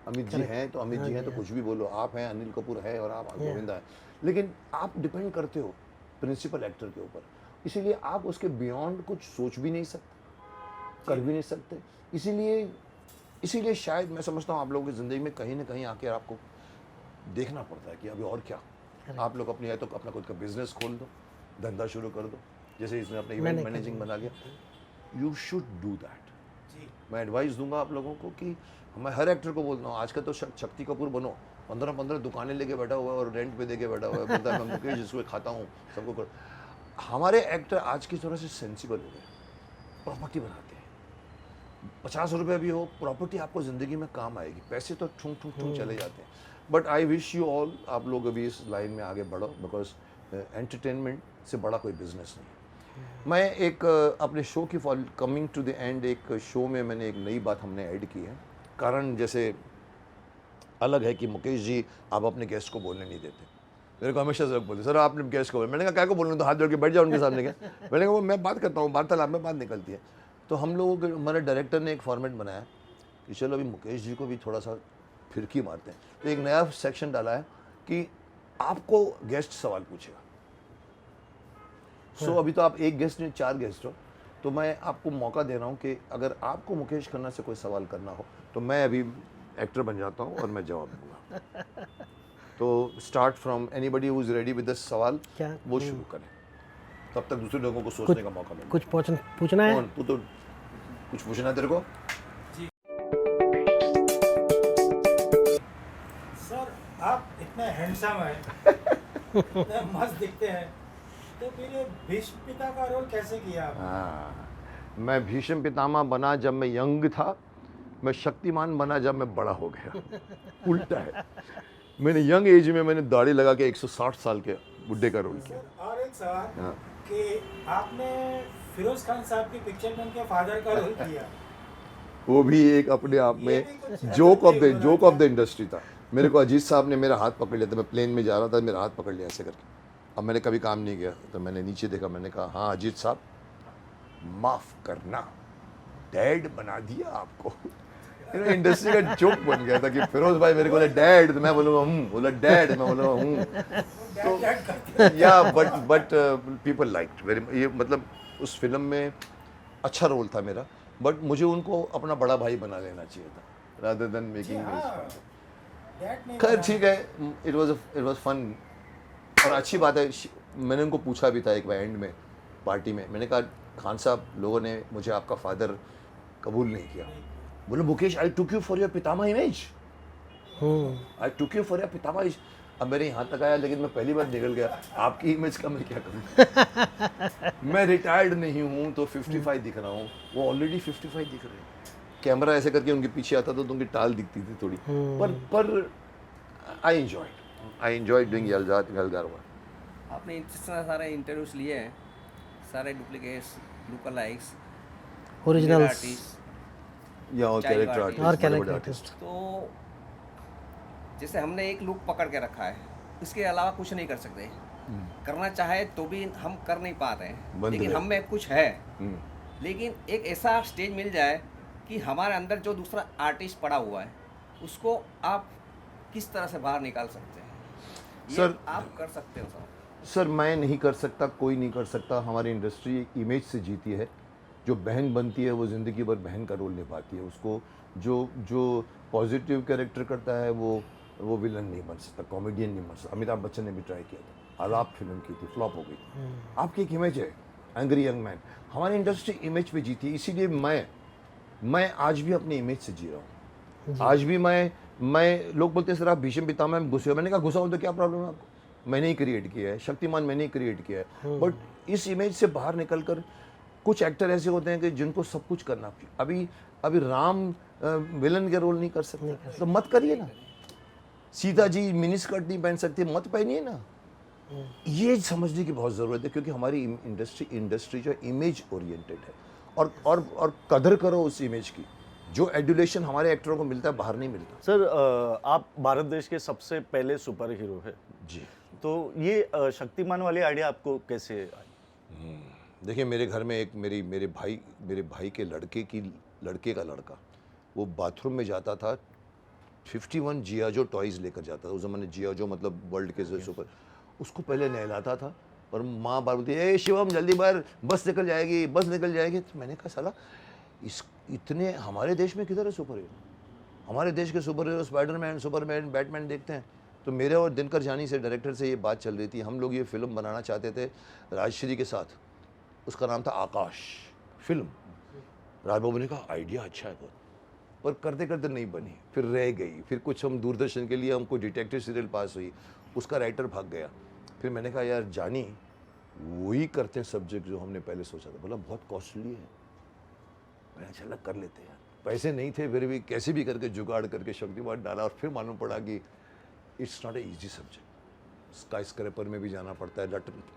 अमित जी हैं तो अमित जी हैं तो कुछ भी बोलो, आप हैं, अनिल कपूर है और आप गोविंदा है, लेकिन आप डिपेंड करते हो प्रिंसिपल एक्टर के ऊपर, इसीलिए आप उसके बियॉन्ड कुछ सोच भी नहीं सकते, कर भी नहीं सकते। इसीलिए शायद मैं समझता हूँ आप लोगों की ज़िंदगी में कहीं ना कहीं आके आपको देखना पड़ता है कि अभी और क्या। आप लोग अपनी है तो अपना खुद का बिजनेस खोल दो, धंधा शुरू कर दो, जैसे इसने अपने इवेंट मैनेजिंग बना लिया। You should do that. मैं एडवाइस दूंगा आप लोगों को कि मैं हर एक्टर को बोलता हूँ, आजकल तो शक्ति कपूर बनो, 15-15 दुकानें लेके बैठा हुआ है और रेंट पे देके बैठा हुआ है, बोलता है मैं मुकेश जिसको खाता हूँ सबको कर। हमारे एक्टर आज की तरह से सेंसिबल हो गए, प्रॉपर्टी बनाते हैं। 50 रुपये भी हो, प्रॉपर्टी आपको ज़िंदगी में काम आएगी। पैसे तो ठूंग ठूंग ठूंग चले जाते हैं। But I wish you all, आप लोग अभी इस लाइन में आगे बढ़ो, बिकॉज एंटरटेनमेंट से बड़ा कोई बिजनेस नहीं है। मैं एक अपने शो की कमिंग टू द एंड, एक शो में मैंने एक नई बात हमने ऐड की है। कारण जैसे अलग है कि मुकेश जी आप अपने गेस्ट को बोलने नहीं देते। मेरे को हमेशा सब बोलते सर आपने गेस्ट को बोला। मैंने कहा क्या को बोलूँ, तो हाथ जोड़ के बैठ जाओ उनके सामने। क्या मैंने कहा वो मैं बात करता हूँ, वार्तालाप में बात निकलती है। तो हम लोगों के हमारे डायरेक्टर ने एक फॉर्मेट बनाया कि चलो अभी मुकेश जी को भी थोड़ा सा फिरकी मारते हैं। तो एक नया सेक्शन डाला है कि आपको गेस्ट सवाल पूछेगा। सो अभी तो आप एक गेस्ट नहीं 4 गेस्ट हो, तो मैं आपको मौका दे रहा हूँ कि अगर आपको मुकेश खन्ना से कोई सवाल करना हो तो मैं अभी एक्टर बन जाता हूँ और मैं जवाब दूंगा। तो start from anybody who is ready with the सवाल, क्या? वो शुरू करें, तब तक दूसरे लोगों को सोचने का मौका मिले। कुछ पूछना है? कौन? तू तो कुछ पूछना है तेरे को? सर आप इतने हैंडसम हैं, इतने मस्त दिखते हैं, तो फिर ये भीष्म पिता का रोल कैसे किया आपने? हाँ, मैं भीष्म पितामह बना जब मैं यंग था, मैं शक्तिमान बना जब मैं बड़ा हो गया। उल्टा है। मैंने यंग एज में मैंने दाढ़ी लगा के 160 साल के बुड्ढे का रोल किया। सर और एक सवाल हाँ। कि आपने फिरोज खान साहब की पिक्चर में उनके फादर का रोल किया, वो भी एक अपने आप ये में भी कुछ जोक अलग ऑफ द इंडस्ट्री था। मेरे को अजीत साहब ने मेरा हाथ पकड़ लिया था, मैं प्लेन में जा रहा था, मेरा हाथ पकड़ लिया ऐसे करके। अब मैंने कभी काम नहीं किया, तो मैंने नीचे देखा, मैंने कहा हाँ अजीत साहब माफ करना, डैड बना दिया आपको। इंडस्ट्री का जोक बन गया था कि फिरोज भाई मेरे को बोले डैड, तो मैं बोलूँगा बोला डैड, मैं बोलूँगा तो या बट पीपल लाइक्ड वेरी। ये मतलब उस फिल्म में अच्छा रोल था मेरा, बट मुझे उनको अपना बड़ा भाई बना लेना चाहिए था रादर देन मेकिंग मी। खैर ठीक है, इट वाज फन और अच्छी बात है। मैंने उनको पूछा भी था एक बार एंड में पार्टी में, मैंने कहा खान साहब लोगों ने मुझे आपका फादर कबूल नहीं किया। बोले Mukesh I took you for your पितामह image, I took you for your पितामह इमेज। अब मेरे यहाँ तक आया, लेकिन मैं पहली बार निकल गया, आपकी इमेज का मैं क्या करूँ। मैं रिटायर्ड नहीं हूँ तो 55 दिख रहा हूँ, वो ऑलरेडी 55 दिख रहे हैं। कैमरा ऐसे करके उनके पीछे आता तो उनकी टाल दिखती थी थोड़ी, पर आई एंजॉयड डूइंग यलगारवा। आपने इतना सारे इंटरव्यूज लिए हैं, सारे डुप्लीकेट्स, लुक अलाइक्स, ओरिजिनल्स आर्टिस्ट, या और Child कैरेक्टर artist. और आर्टिस्ट, कैरेक्टर आर्टिस्ट। तो जैसे हमने एक लुक पकड़ के रखा है, इसके अलावा कुछ नहीं कर सकते। करना चाहे तो भी हम कर नहीं पा रहे हैं, बंद लेकिन है। हम में कुछ है। लेकिन एक ऐसा स्टेज मिल जाए कि हमारे अंदर जो दूसरा आर्टिस्ट पड़ा हुआ है उसको आप किस तरह से बाहर निकाल सकते हैं, ये सर, आप कर सकते हो सर। सर मैं नहीं कर सकता, कोई नहीं कर सकता। हमारी इंडस्ट्री इमेज से जीती है। जो बहन बनती है वो ज़िंदगी भर बहन का रोल निभाती है। उसको जो पॉजिटिव कैरेक्टर करता है वो विलन नहीं बन सकता, कॉमेडियन नहीं बन सकता। अमिताभ बच्चन ने भी ट्राई किया था, आलाप फिल्म की थी, फ्लॉप हो गई थी। आपकी एक इमेज है एंग्री यंग मैन, हमारी इंडस्ट्री इमेज पे जीती है। इसीलिए मैं आज भी अपनी इमेज से जी रहा हूँ। आज भी मैं लोग बोलते हैं सर आप भीष्म पितामह में घुसे हो। मैंने कहा घुसा हो तो क्या प्रॉब्लम है आपको, मैंने ही क्रिएट किया है, शक्तिमान मैंने ही क्रिएट किया है। बट इस इमेज से बाहर निकल कर कुछ एक्टर ऐसे होते हैं कि जिनको सब कुछ करना। अभी राम विलन के रोल नहीं कर सकते, तो मत करिए ना। सीता जी मिनी स्कर्ट नहीं पहन सकती, मत पहनिए ना। ये समझने की बहुत ज़रूरत है, क्योंकि हमारी इंडस्ट्री जो इमेज ओरिएंटेड है, और कदर करो उस इमेज की। जो एडुलेशन हमारे एक्टरों को मिलता है बाहर नहीं मिलता। सर आप भारत देश के सबसे पहले सुपर हीरो है जी। तो ये शक्तिमान वाली आइडिया आपको कैसे आई? देखिए मेरे घर में एक मेरे भाई के लड़के का लड़का, वो बाथरूम में जाता था 51 जियाजो टॉयज़ लेकर जाता था। उस ज़माने जियाजो मतलब वर्ल्ड के सुपर, उसको पहले नहलाता था और माँ बार बोलती ए शिवम जल्दी बाहर, बस निकल जाएगी। तो मैंने कहा साला इतने हमारे देश में किधर है सुपर हीरो। हमारे देश के super hero Spiderman, Superman, Batman देखते हैं, तो मेरे और दिनकर जानी से, डायरेक्टर से ये बात चल रही थी, हम लोग ये फिल्म बनाना चाहते थे राजश्री के साथ, उसका नाम था आकाश फिल्म। राज बाबू ने कहा आइडिया अच्छा है बहुत, पर करते करते नहीं बनी, फिर रह गई। फिर कुछ हम दूरदर्शन के लिए हमको डिटेक्टिव सीरियल पास हुई, उसका राइटर भाग गया। फिर मैंने कहा यार जानी वही करते हैं सब्जेक्ट जो हमने पहले सोचा था। बोला बहुत कॉस्टली है। मैंने चला कर लेते हैं यार, पैसे नहीं थे फिर भी कैसे भी करके जुगाड़ करके शक्तिमान डाला, और फिर मालूम पड़ा कि it's not a easy subject. Sky scraper में भी जाना पड़ता है,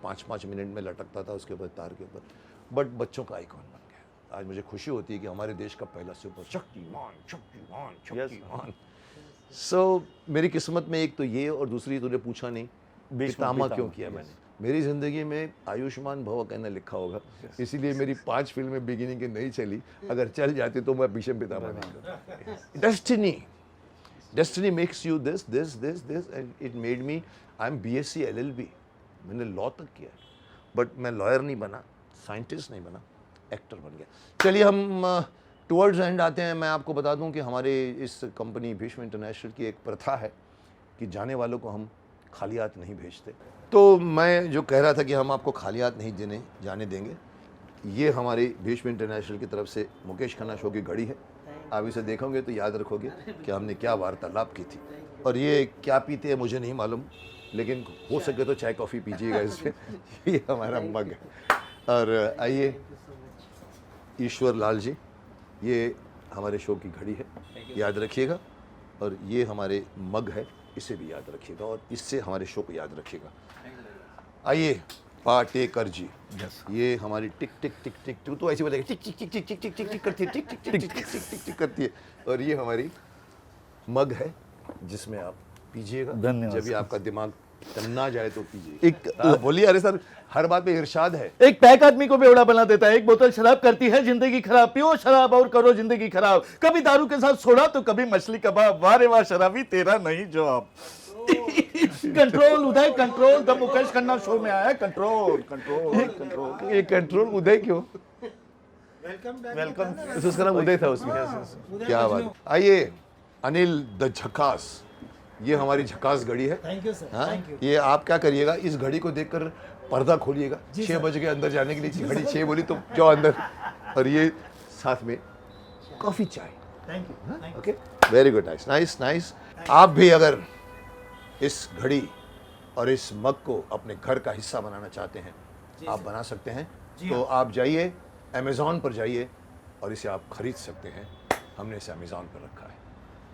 5-5 मिनट में लटकता था उसके ऊपर तार के ऊपर, बट बच्चों का आइकॉन बन गया। आज मुझे खुशी होती है कि हमारे देश का पहला सुपर शक्तिमान शक्तिमान शक्तिमान। सो मेरी किस्मत में एक तो ये, और दूसरी तूने पूछा नहीं कि तामा क्यों किया मैंने। मेरी ज़िंदगी में आयुष्मान भव कहना लिखा होगा, इसीलिए मेरी 5 फिल्में बिगिनिंग की नहीं चली। अगर चल जाती तो मैं भीष्म पितामह नहीं करता। Destiny makes you this this this this and it made me, I am BSc LLB, मैंने लॉ तक किया, बट मैं लॉयर नहीं बना, साइंटिस्ट नहीं बना, एक्टर बन गया। चलिए हम टुवर्ड्स एंड आते हैं। मैं आपको बता दूं कि हमारे इस कंपनी भीष्म इंटरनेशनल की एक प्रथा है कि जाने वालों को हम खाली हाथ नहीं भेजते। तो मैं जो कह रहा था कि हम आपको खाली हाथ नहीं जाने देंगे, ये हमारी भीष्म इंटरनेशनल की तरफ से मुकेश खन्ना शो की घड़ी है। आप इसे देखोगे तो याद रखोगे कि हमने क्या वार्तालाप की थी। और ये क्या पीते हैं मुझे नहीं मालूम, लेकिन हो सके तो चाय कॉफ़ी पीजिएगा इसमें। ये हमारा मग है। और आइए ईश्वर लाल जी, ये हमारे शो की घड़ी है, याद रखिएगा। और ये हमारे मग है, इसे भी याद रखिएगा, और इससे हमारे शो को याद रखिएगा। आइए पाटेकर जी, ये हमारी टिक टिक टिक टिक, तू तो ऐसी बोलेगी टिक टिक टिक टिक टिक टिक टिक टिक करती है, टिक टिक टिक टिक टिक टिक टिक टिक करती है। और ये हमारी मग है जिसमें आप पीजिएगा। धन्यवाद जब भी आपका दिमाग तन्ना जाए तो पीजिए। एक बोलिए, अरे सर हर बात पे इरशाद है। एक पैक आदमी को बेवड़ा बना देता है, एक बोतल शराब करती है जिंदगी खराब। पियो शराब और करो जिंदगी खराब, कभी दारू के साथ सोडा तो कभी मछली कबाब। वाह रे वाह शराबी तेरा नहीं जवाब। Control Uday control, the Mukesh Khanna show में आया कंट्रोल कंट्रोल कंट्रोल। ये कंट्रोल उदय क्यों? वेलकम। तो उसका नाम उदय था उसमें। क्या बात। आइए अनिल द झकास, ये हमारी झकास घड़ी है। थैंक यू सर, हाँ? Thank you. ये आप क्या करिएगा, इस घड़ी को देखकर पर्दा खोलिएगा। 6 बजे के अंदर जाने के लिए घड़ी 6 बोली तो जाओ अंदर। और ये साथ में कॉफी चाय। Thank you. Okay, very good, nice nice nice. आप भी अगर इस घड़ी और इस मग को अपने घर का हिस्सा बनाना चाहते हैं, आप बना सकते हैं। तो आप जाइए अमेज़ॉन पर जाइए और इसे आप खरीद सकते हैं। हमने इसे अमेज़ॉन पर रखा है।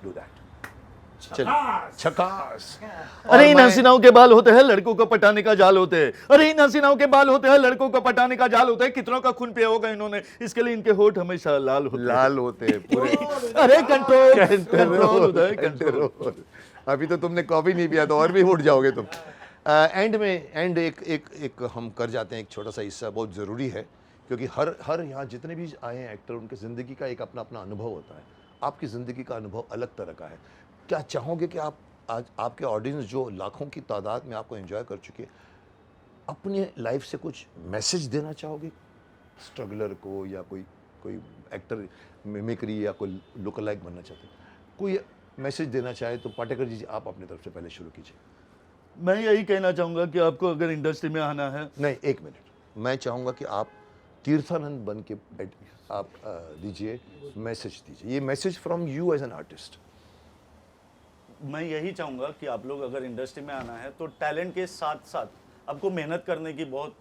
Do that. चलिए झकास। अरे इन हसीनाओं के बाल होते हैं लड़कों को पटाने का जाल होते हैं। अरे इन हसीनाओं के बाल होते हैं लड़कों को पटाने का जाल होते हैं। कितनों का खून पिया होगा इन्होंने, इसके लिए इनके होठ हमेशा लाल होते हैं। लाल होते हैं पूरे। अरे कंट्रोल कंट्रोल उदय कंट्रोल। अभी तो तुमने कॉफी नहीं पिया तो और भी उठ जाओगे तुम। एंड में एक हम कर जाते हैं, एक छोटा सा हिस्सा बहुत ज़रूरी है, क्योंकि हर यहाँ जितने भी आए हैं एक्टर, उनकी ज़िंदगी का एक अपना अपना अनुभव होता है। आपकी ज़िंदगी का अनुभव अलग तरह का है। क्या चाहोगे कि आप आज आपके ऑडियंस जो लाखों की तादाद में आपको एंजॉय कर चुके, अपनी लाइफ से कुछ मैसेज देना चाहोगे स्ट्रगलर को, या कोई एक्टर मिमिक्री या कोई लुक लाइक बनना चाहते हैं, कोई मैसेज देना चाहे तो पाटेकर जी आप अपनी तरफ से पहले शुरू कीजिए। मैं यही कहना चाहूंगा कि आपको अगर इंडस्ट्री में आना है। नहीं, एक मिनट, मैं चाहूँगा कि आप तीर्थानंद बन के आप दीजिए, मैसेज दीजिए। ये message from you as an artist. मैं यही चाहूंगा कि आप लोग अगर इंडस्ट्री में आना है तो टैलेंट के साथ साथ आपको मेहनत करने की बहुत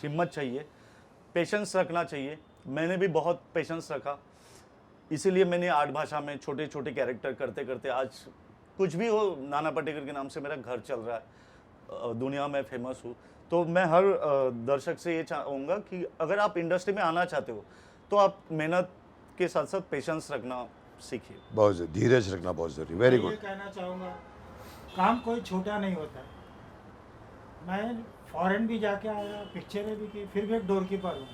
हिम्मत चाहिए, पेशेंस रखना चाहिए। मैंने भी बहुत पेशेंस रखा, इसीलिए मैंने 8 भाषा में छोटे छोटे कैरेक्टर करते करते आज कुछ भी हो, नाना पाटेकर के नाम से मेरा घर चल रहा है, दुनिया में फेमस हूँ। तो मैं हर दर्शक से ये चाहूँगा कि अगर आप इंडस्ट्री में आना चाहते हो तो आप मेहनत के साथ साथ पेशेंस रखना सीखिए। बहुत धीरज रखना बहुत ज़रूरी। Very good. ये कहना चाहूँगा, काम कोई छोटा नहीं होता। मैं फॉरेन भी जाके आया, पिक्चरें भी की, फिर भी एक डोर कीपर हूँ।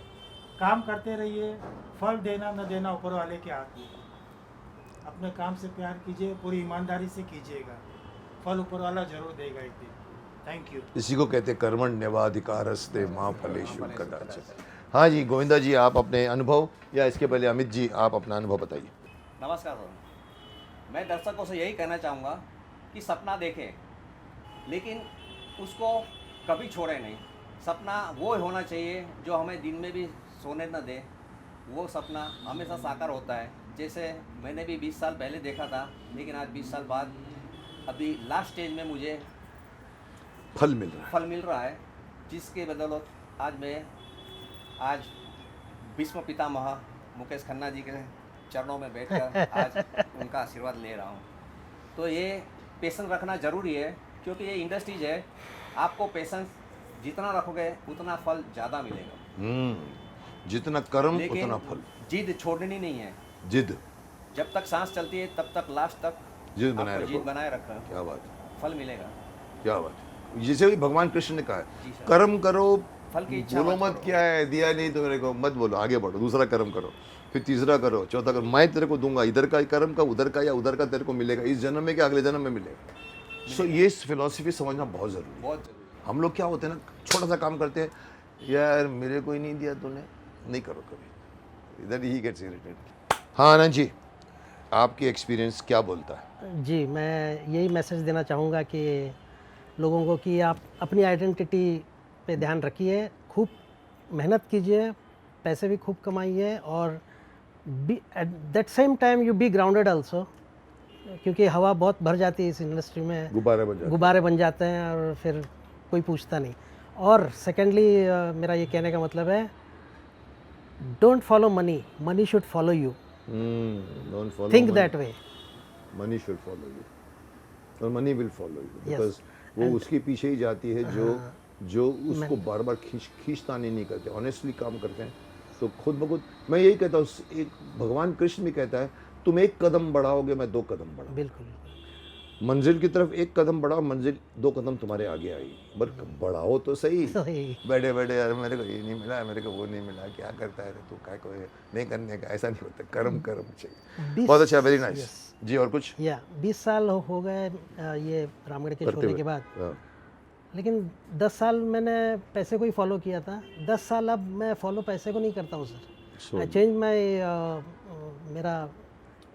काम करते रहिए, फल देना न देना ऊपर वाले के हाथ में। अपने काम से प्यार कीजिए, पूरी ईमानदारी से कीजिएगा, फल ऊपर वाला जरूर देगा एक दिन। Thank you. इसी को कहते कर्मण्यवाधिकारस्ते मां फलेषु कदाचन। हाँ जी गोविंदा जी, आप अपने अनुभव, या इसके पहले अमित जी आप अपना अनुभव बताइए। नमस्कार सर, मैं दर्शकों से यही कहना चाहूँगा कि सपना देखें, लेकिन उसको कभी छोड़े नहीं। सपना वो होना चाहिए जो हमें दिन में भी सोने न दे, वो सपना हमेशा साकार होता है। जैसे मैंने भी 20 साल पहले देखा था, लेकिन आज 20 साल बाद अभी लास्ट स्टेज में मुझे फल मिल रहा है। फल मिल रहा है, जिसके बदौलत आज मैं भीष्म पितामह मुकेश खन्ना जी के चरणों में बैठकर आज उनका आशीर्वाद ले रहा हूँ। तो ये पेशेंस रखना ज़रूरी है, क्योंकि ये इंडस्ट्रीज है, आपको पेशेंस जितना रखोगे उतना फल ज़्यादा मिलेगा। जितना कर्म लेकिन उतना फल। जिद छोड़नी नहीं है। जिद जब तक सांस चलती है तब तक लास्ट तक जिद बनाए आपको रखो। जिद बनाए रखना, क्या बात है, फल मिलेगा। क्या बात है। जैसे भी भगवान कृष्ण ने कहा जी है, सर। कर्म करो, फल की इच्छा बोलो मत मत करो। क्या है, दिया नहीं तो मेरे को मत बोलो, आगे बढ़ो, दूसरा कर्म करो, फिर तीसरा करो, चौथा करो, मैं तेरे को दूंगा, इधर का कर्म का उधर का या उधर का तेरे को मिलेगा, इस जन्म में क्या अगले जन्म में मिलेगा। सो ये फिलॉसफी समझना बहुत ज़रूरी है। बहुत जरूरी हम लोग क्या होते हैं ना, छोटा सा काम करते हैं, यार मेरे को ही नहीं दिया तूने, नहीं करो कभी, इधर ही गेट्स इरिटेटेड। हाँ आनंद जी, आपकी एक्सपीरियंस क्या बोलता है? जी, मैं यही मैसेज देना चाहूँगा कि लोगों को कि आप अपनी आइडेंटिटी पे ध्यान रखिए, खूब मेहनत कीजिए, पैसे भी खूब कमाइए, और be at that same time you be grounded also, क्योंकि हवा बहुत भर जाती है इस इंडस्ट्री में, गुब्बारे बन जाते हैं। गुब्बारे बन जाते हैं और फिर कोई पूछता नहीं। और सेकेंडली मेरा ये कहने का मतलब है, don't follow money, money should follow you, Don't follow think money. That way. Money should follow you, और money will follow you, Yes. because वो उसके पीछे ही जाती है जो उसको बार बार खींचतानी नहीं करते, ऑनेस्टली काम करते हैं, तो खुद ब खुद। मैं यही कहता हूँ, एक भगवान कृष्ण भी कहता है, तुम एक कदम बढ़ाओगे मैं 2 कदम बढ़ाऊँ। बिल्कुल, मंजिल की तरफ एक कदम बढ़ाओ, मंजिल 2 कदम तुम्हारे आगे आएगी, बट बढ़ाओ तो सही। सही। बैठे बैठे यार मेरे को ये नहीं मिला, मेरे को वो नहीं मिला, क्या करता है तू, क्या कोई नहीं करने का, ऐसा नहीं होता। कर्म चाहिए। बहुत अच्छा, वेरी नाइस जी। और कुछ? या 20 साल हो गए ये रामगढ़ के करते छोड़ने हुए। के बाद, हाँ। लेकिन 10 साल मैंने पैसे को ही फॉलो किया था। 10 साल अब मैं फॉलो पैसे को नहीं करता हूँ सर। आई चेंज माई, मेरा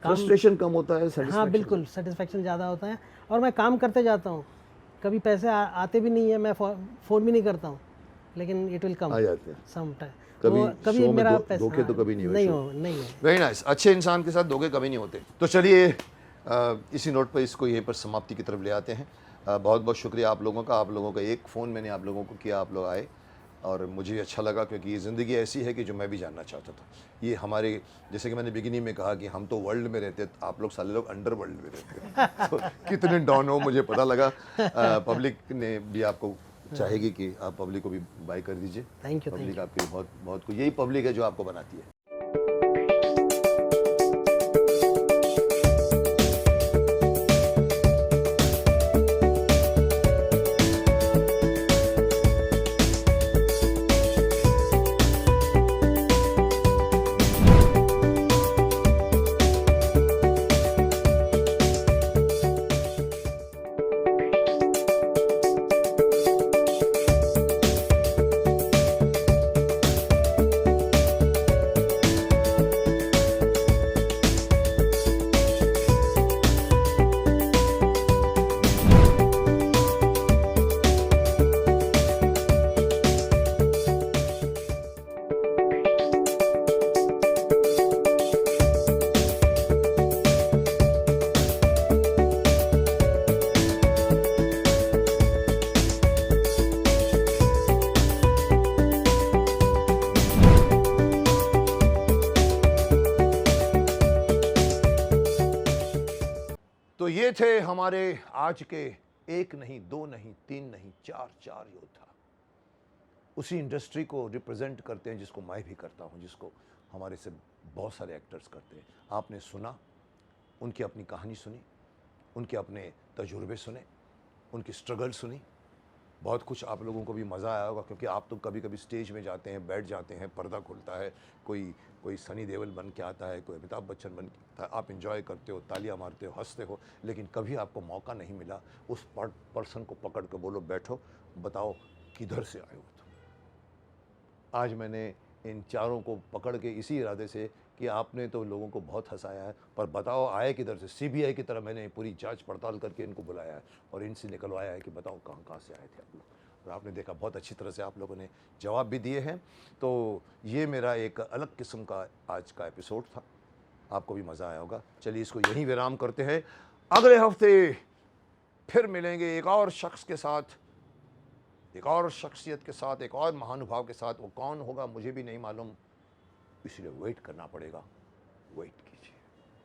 काम। फ्रस्ट्रेशन कम होता है, हाँ satisfaction। बिल्कुल, सेटिस्फेक्शन ज़्यादा होता है, और मैं काम करते जाता हूँ। कभी पैसे आते भी नहीं है, मैं फ़ोन भी नहीं करता हूँ, लेकिन इट विल कम आ जाते हैं। Some time. कभी शो में धोखे तो कभी नहीं हुए। नहीं है। Very nice. अच्छे इंसान के साथ धोखे कभी नहीं होते। तो चलिए इसी नोट पर इसको यहीं पर समाप्ति की तरफ ले आते हैं। बहुत बहुत शुक्रिया आप लोगों का। आप लोगों का एक फ़ोन मैंने आप लोगों को किया, आप लोग आए, और मुझे भी अच्छा लगा, क्योंकि ये ज़िंदगी ऐसी है कि जो मैं भी जानना चाहता था। ये हमारे, जैसे कि मैंने बिगिनिंग में कहा कि हम तो वर्ल्ड में रहते, आप लोग सारे लोग अंडर वर्ल्ड में रहते हैं। तो कितने डॉन हो मुझे पता लगा। पब्लिक ने भी आपको चाहेगी कि आप पब्लिक को भी बाय कर दीजिए। Thank you. पब्लिक आपकी बहुत बहुत कुछ, यही पब्लिक है जो आपको बनाती है। तो ये थे हमारे आज के 1 नहीं 2 नहीं 3 नहीं 4 योद्धा। उसी इंडस्ट्री को रिप्रेजेंट करते हैं जिसको मैं भी करता हूँ, जिसको हमारे से बहुत सारे एक्टर्स करते हैं। आपने सुना, उनकी अपनी कहानी सुनी, उनके अपने तजुर्बे सुने, उनकी स्ट्रगल सुनी। बहुत कुछ आप लोगों को भी मज़ा आया होगा, क्योंकि आप तो कभी कभी स्टेज में जाते हैं, बैठ जाते हैं, पर्दा खुलता है, कोई सनी देओल बन के आता है, कोई अमिताभ बच्चन बन के आता है, आप एंजॉय करते हो, तालियां मारते हो, हंसते हो, लेकिन कभी आपको मौका नहीं मिला उस पर्सन को पकड़ के बोलो बैठो, बताओ किधर से आए हो तुम। आज मैंने इन चारों को पकड़ के इसी इरादे से कि आपने तो लोगों को बहुत हंसाया है, पर बताओ आए किधर से? सीबीआई की तरह मैंने पूरी जांच पड़ताल करके इनको बुलाया है और इनसे निकलवाया है कि बताओ कहाँ कहाँ से आए थे आप लोग। और आपने देखा बहुत अच्छी तरह से आप लोगों ने जवाब भी दिए हैं। तो ये मेरा एक अलग किस्म का आज का एपिसोड था, आपको भी मज़ा आया होगा। चलिए इसको यहीं विराम करते हैं, अगले हफ्ते फिर मिलेंगे एक और शख्स के साथ, एक और शख्सियत के साथ, एक और महानुभाव के साथ। वो कौन होगा मुझे भी नहीं मालूम, इसलिए वेट करना पड़ेगा। वेट